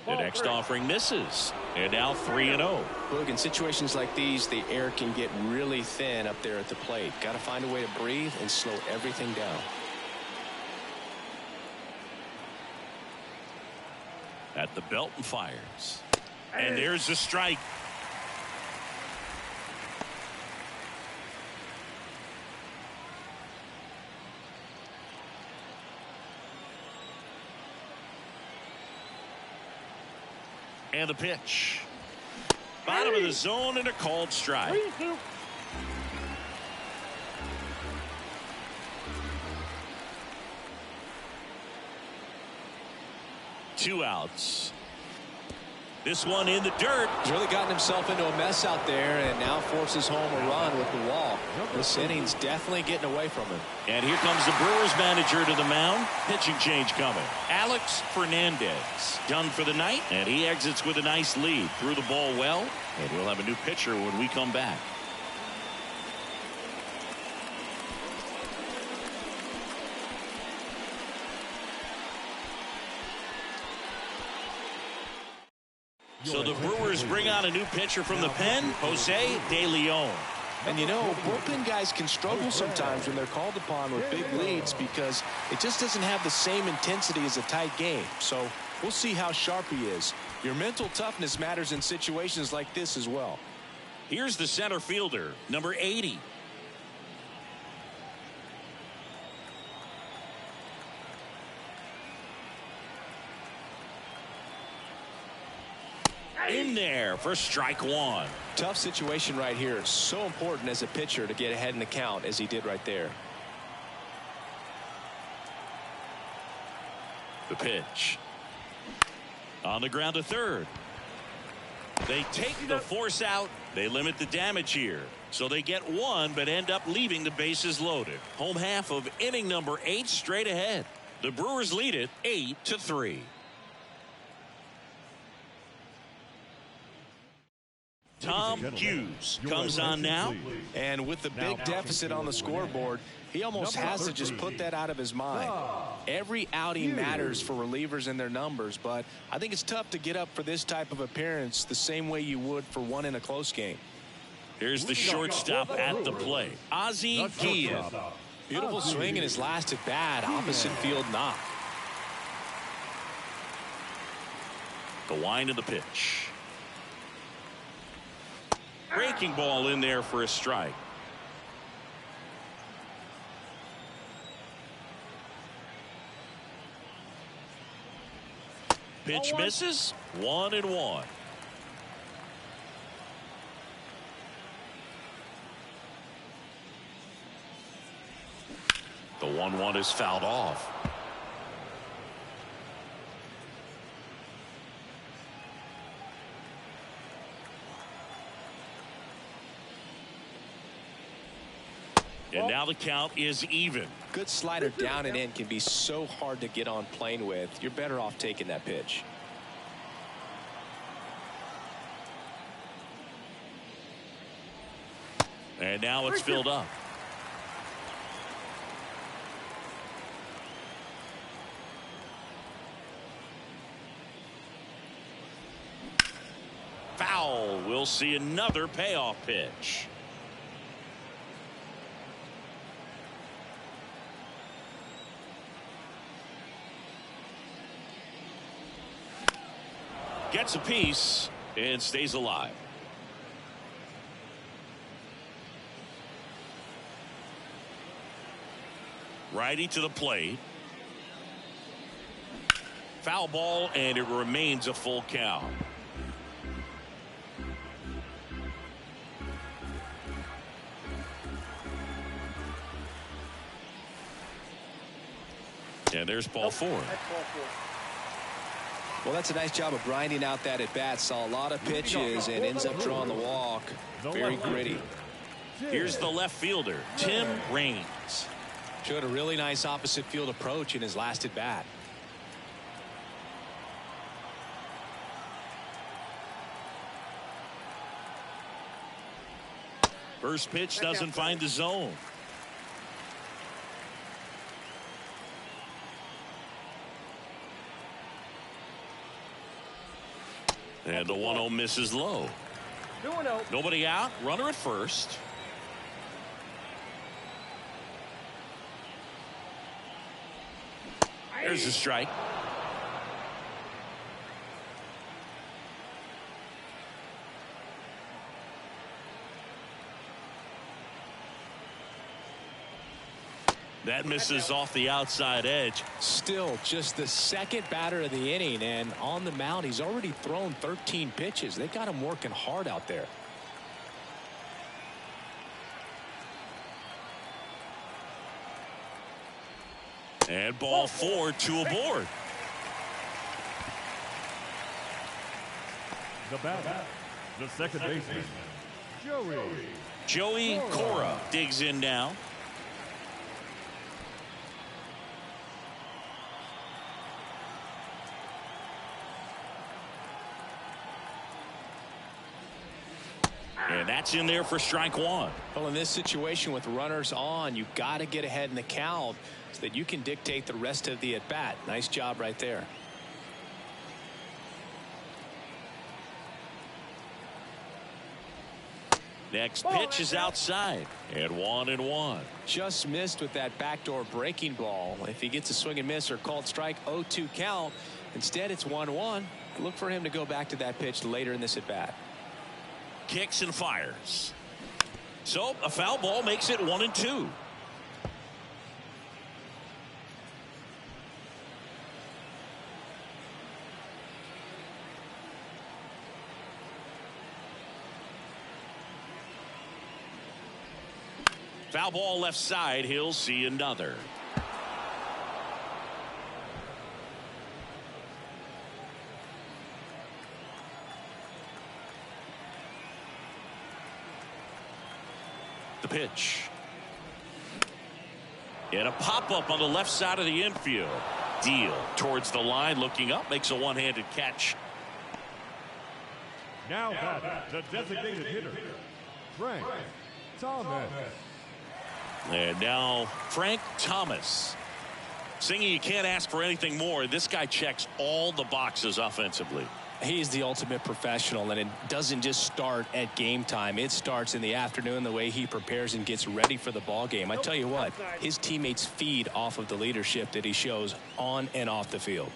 The next offering misses. And now 3-0. Look, in situations like these, the air can get really thin up there at the plate. Got to find a way to breathe and slow everything down. At the belt and fires. And there's the strike. And the pitch. Bottom of the zone and a called strike. 2 outs. This one in the dirt. He's really gotten himself into a mess out there and now forces home a run with the walk. This inning's definitely getting away from him. And here comes the Brewers manager to the mound. Pitching change coming. Alex Fernandez done for the night, and he exits with a nice lead. Threw the ball well, and we'll have a new pitcher when we come back. So the Brewers bring on a new pitcher from the pen, Jose De Leon. And you know, bullpen guys can struggle sometimes when they're called upon with big leads because it just doesn't have the same intensity as a tight game. So we'll see how sharp he is. Your mental toughness matters in situations like this as well. Here's the center fielder, number 80. In there for strike 1. Tough situation right here. So important as a pitcher to get ahead in the count as he did right there. The pitch. On the ground to third. They take the force out. They limit the damage here. So they get 1 but end up leaving the bases loaded. Home half of inning number 8 straight ahead. The Brewers lead it 8-3. Tom Hughes comes on now. And with the big deficit on the scoreboard, he almost has to just put that out of his mind. Every outing matters for relievers and their numbers, but I think it's tough to get up for this type of appearance the same way you would for one in a close game. Here's the shortstop at the plate, Ozzie Guillen. Beautiful swing in his last at bat, opposite field knock. The wind of the pitch. Breaking ball in there for a strike. Pitch misses. 1-1. The 1-1 is fouled off. And now the count is even. Good slider down and in can be so hard to get on plane with. You're better off taking that pitch. And now it's filled up. Foul. We'll see another payoff pitch. Gets a piece and stays alive. Righty to the plate. Foul ball, and it remains a full count. And there's ball four. Well, that's a nice job of grinding out that at bat. Saw a lot of pitches and ends up drawing the walk. Very gritty. Here's the left fielder, Tim Raines. Showed a really nice opposite field approach in his last at bat. First pitch doesn't find the zone. And the 1-0 misses low. 2-0. Nobody out. Runner at first. There's a strike. That misses off the outside edge. Still just the second batter of the inning, and on the mound he's already thrown 13 pitches. They've got him working hard out there. And ball four, two aboard. The batter, the second baseman, Joey Cora digs in now. And that's in there for strike one. Well, in this situation with runners on, you've got to get ahead in the count so that you can dictate the rest of the at bat. Nice job right there. Next pitch is outside, and 1-1. Just missed with that backdoor breaking ball. If he gets a swing and miss or called strike, 0-2 count. Instead, it's 1-1. Look for him to go back to that pitch later in this at bat. Kicks and fires. So a foul ball makes it 1-2. Foul ball left side. He'll see another. The pitch. And a pop-up on the left side of the infield. Deal towards the line, looking up, makes a one-handed catch. Now back the designated hitter, Frank Thomas. And now Frank Thomas. Singing, you can't ask for anything more. This guy checks all the boxes offensively. He's the ultimate professional, and it doesn't just start at game time. It starts in the afternoon, the way he prepares and gets ready for the ball game. I tell you what, his teammates feed off of the leadership that he shows on and off the field.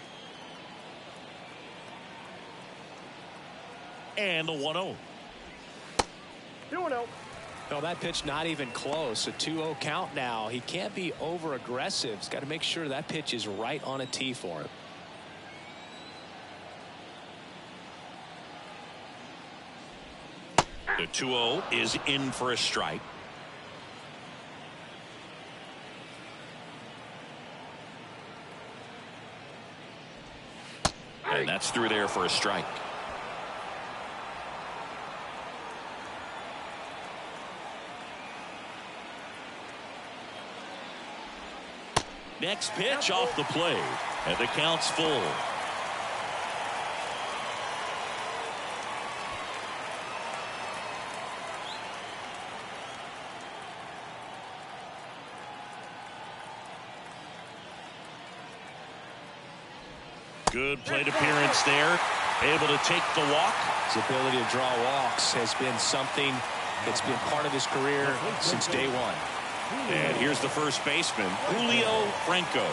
And the 1-0. 2-0. Well, that pitch not even close. A 2-0 count now. He can't be over aggressive. He's got to make sure that pitch is right on a tee for him. The 2-0 is in for a strike. And that's through there for a strike. Next pitch off the plate, and the count's full. Good plate appearance there. Able to take the walk. His ability to draw walks has been something that's been part of his career since day one. And here's the first baseman, Julio Franco.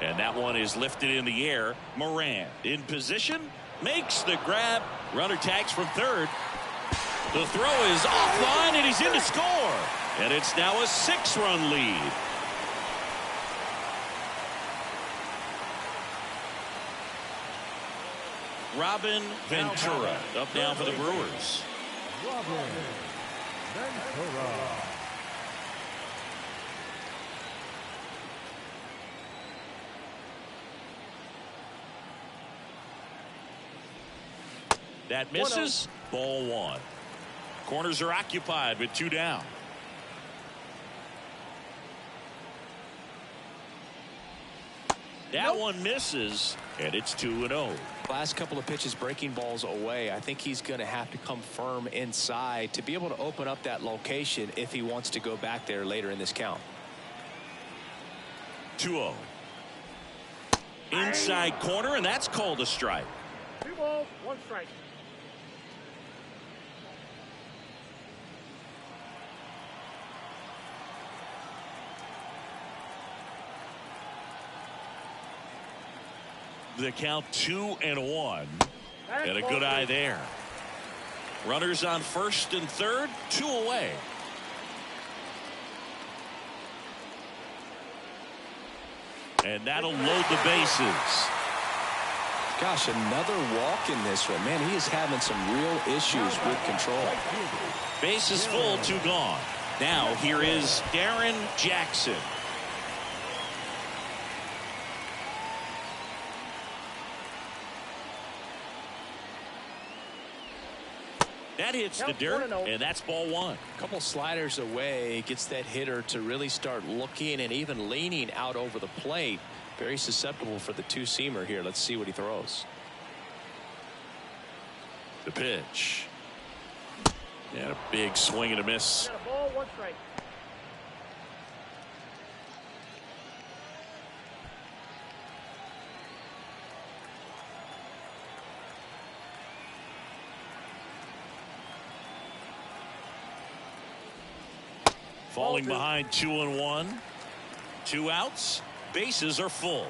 And that one is lifted in the air. Moran in position, makes the grab. Runner tags from third. The throw is offline, and he's in to score. And it's now a 6-run lead. Robin Ventura up now for the Brewers. Robin Ventura. That misses. Ball 1. Corners are occupied with 2 down. That one misses, and it's 2-0. Last couple of pitches breaking balls away. I think he's going to have to come firm inside to be able to open up that location if he wants to go back there later in this count. 2-0. Inside corner, and that's called a strike. 2 balls, 1 strike. The count 2-1, and a good eye there. Runners on first and third, 2 away. And that'll load the bases. Gosh, another walk in this one. Man, he is having some real issues with control. Bases full, 2 gone. Now here is Darren Jackson. That hits the dirt, and that's ball 1. A couple sliders away, gets that hitter to really start looking and even leaning out over the plate. Very susceptible for the 2-seamer here. Let's see what he throws. The pitch. And a big swing and a miss. Got a ball, 1 strike. Falling behind 2-1. 2 outs. Bases are full.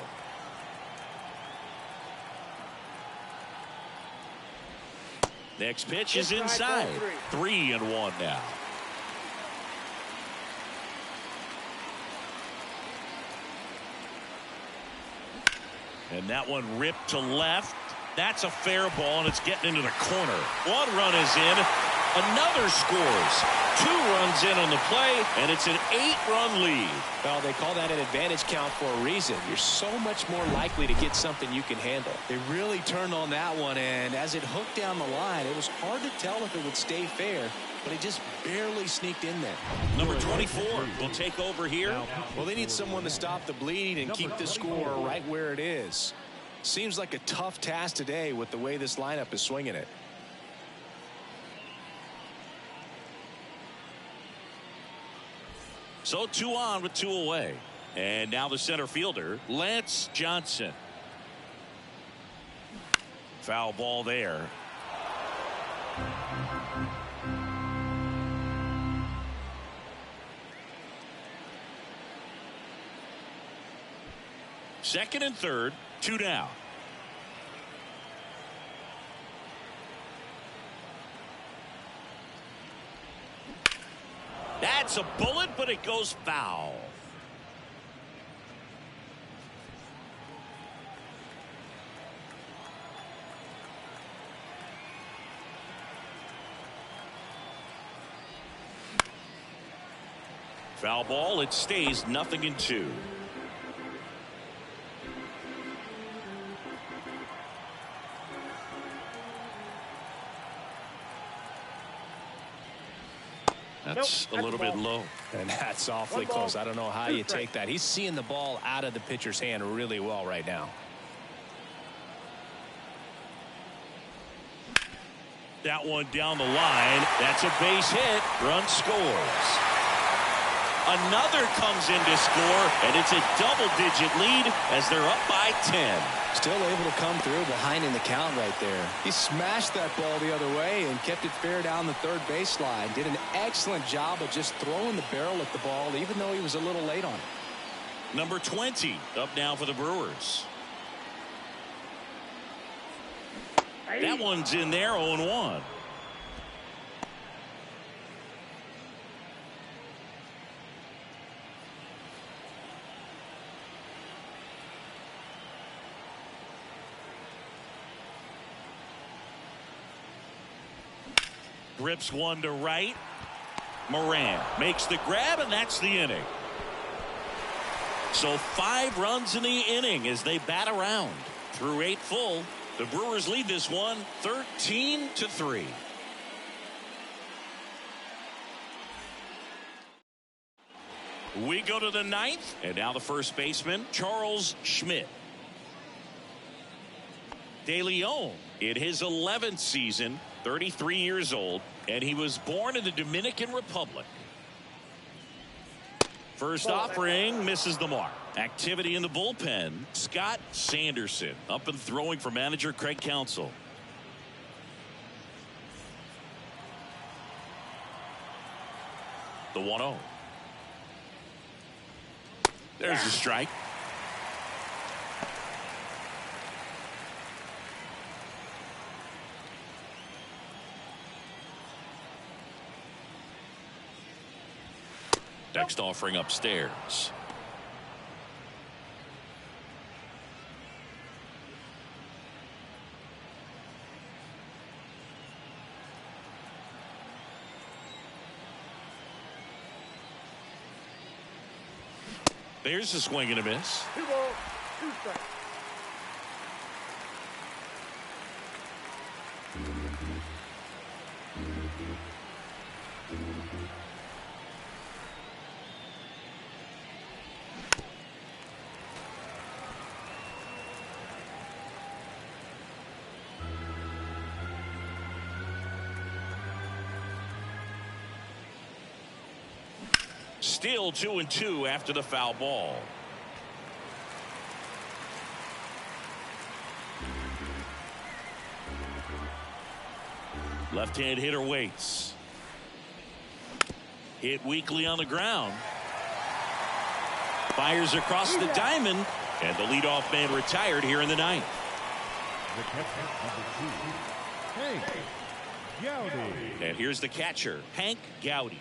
Next pitch is inside. 3-1 now. And that one ripped to left. That's a fair ball, and it's getting into the corner. 1 run is in. Another scores. 2 runs in on the play, and it's an 8-run lead. Well, they call that an advantage count for a reason. You're so much more likely to get something you can handle. They really turned on that one, and as it hooked down the line, it was hard to tell if it would stay fair, but it just barely sneaked in there. Number 24 will take over here. Well, they need someone to stop the bleeding and keep the score right where it is. Seems like a tough task today with the way this lineup is swinging it. So 2 on with 2 away. And now the center fielder, Lance Johnson. Foul ball there. Second and third, 2 down. That's a bullet, but it goes foul. Foul ball. It stays 0-2. That's a little bit low. And that's awfully close. I don't know how you take that. He's seeing the ball out of the pitcher's hand really well right now. That one down the line. That's a base hit. Run scores. Another comes in to score, and it's a double-digit lead as they're up by 10. Still able to come through behind in the count right there. He smashed that ball the other way and kept it fair down the third baseline. Did an excellent job of just throwing the barrel at the ball, even though he was a little late on it. Number 20 up now for the Brewers. That one's in there, 0-1. Rips one to right. Moran makes the grab, and that's the inning. So 5 runs in the inning as they bat around. Through 8 full, the Brewers lead this one 13-3. We go to the 9th, and now the first baseman, Charles Schmidt. De Leon in his 11th season, 33 years old, and he was born in the Dominican Republic. First offering misses the mark. Activity in the bullpen. Scott Sanderson up and throwing for manager Craig Counsell. The 1-0. There's the strike. Next offering upstairs. There's a swing and a miss. 2 balls, 2 strikes. Still 2-2 after the foul ball. Left-hand hitter waits. Hit weakly on the ground. Fires across the diamond, and the leadoff man retired here in the 9th. The catcher, number 2, Hank Gowdy. And here's the catcher, Hank Gowdy.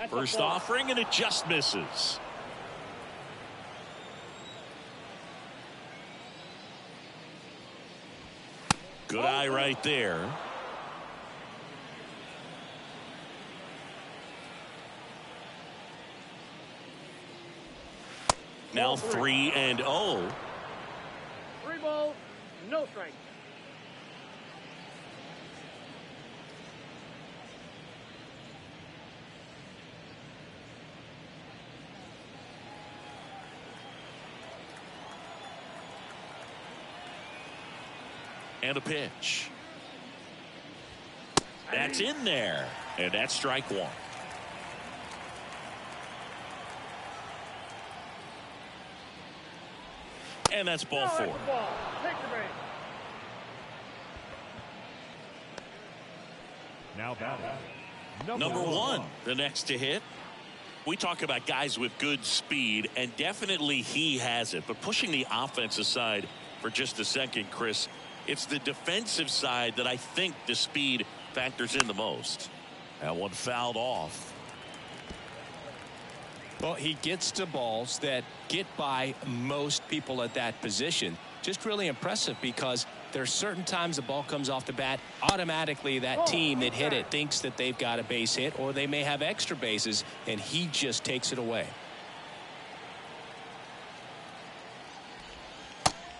First offering, and it just misses. Good eye right there. Now 3-0. 3 balls, no strikes. And a pitch. That's in there. And that's strike 1. And that's ball 4. Take the base. Now batting. Number 1, the next to hit. We talk about guys with good speed, and definitely he has it. But pushing the offense aside for just a second, Chris, it's the defensive side that I think the speed factors in the most. That one fouled off. Well, he gets to balls that get by most people at that position. Just really impressive because there's certain times the ball comes off the bat, automatically that team that hit it thinks that they've got a base hit or they may have extra bases, and he just takes it away.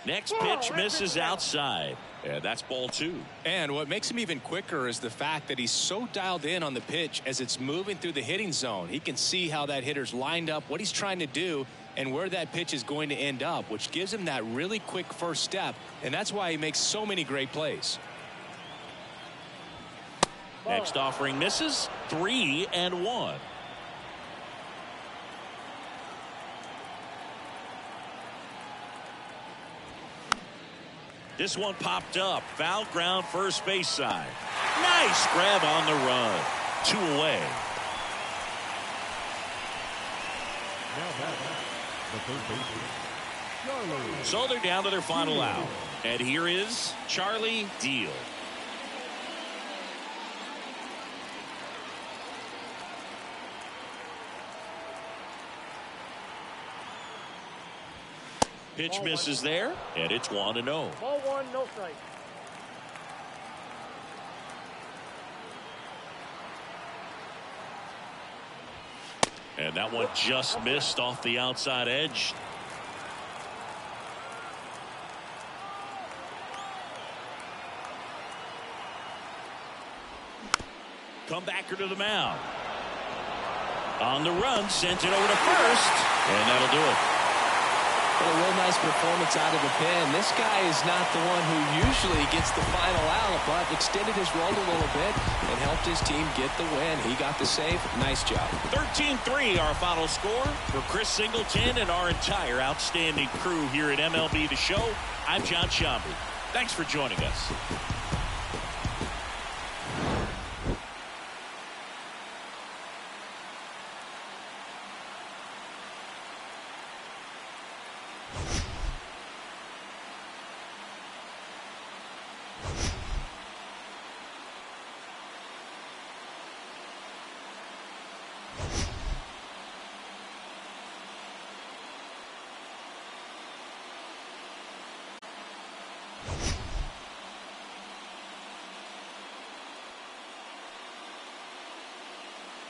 Next pitch misses outside. And that's ball 2. And what makes him even quicker is the fact that he's so dialed in on the pitch as it's moving through the hitting zone. He can see how that hitter's lined up, what he's trying to do, and where that pitch is going to end up, which gives him that really quick first step. And that's why he makes so many great plays. Next offering misses. 3-1. This one popped up. Foul ground first base side. Nice grab on the run. 2 away. Now back the third baseman, Charlie. So they're down to their final out. And here is Charlie Deal. Pitch misses there, and it's 1-0. Ball 1, no strike. And that one just missed off the outside edge. Comebacker to the mound. On the run, sent it over to first, and that'll do it. A real nice performance out of the pen. This guy is not the one who usually gets the final out, but extended his role a little bit and helped his team get the win. He got the save. Nice job. 13-3 our final score. For Chris Singleton and our entire outstanding crew here at MLB The Show, I'm John Shambi. Thanks for joining us.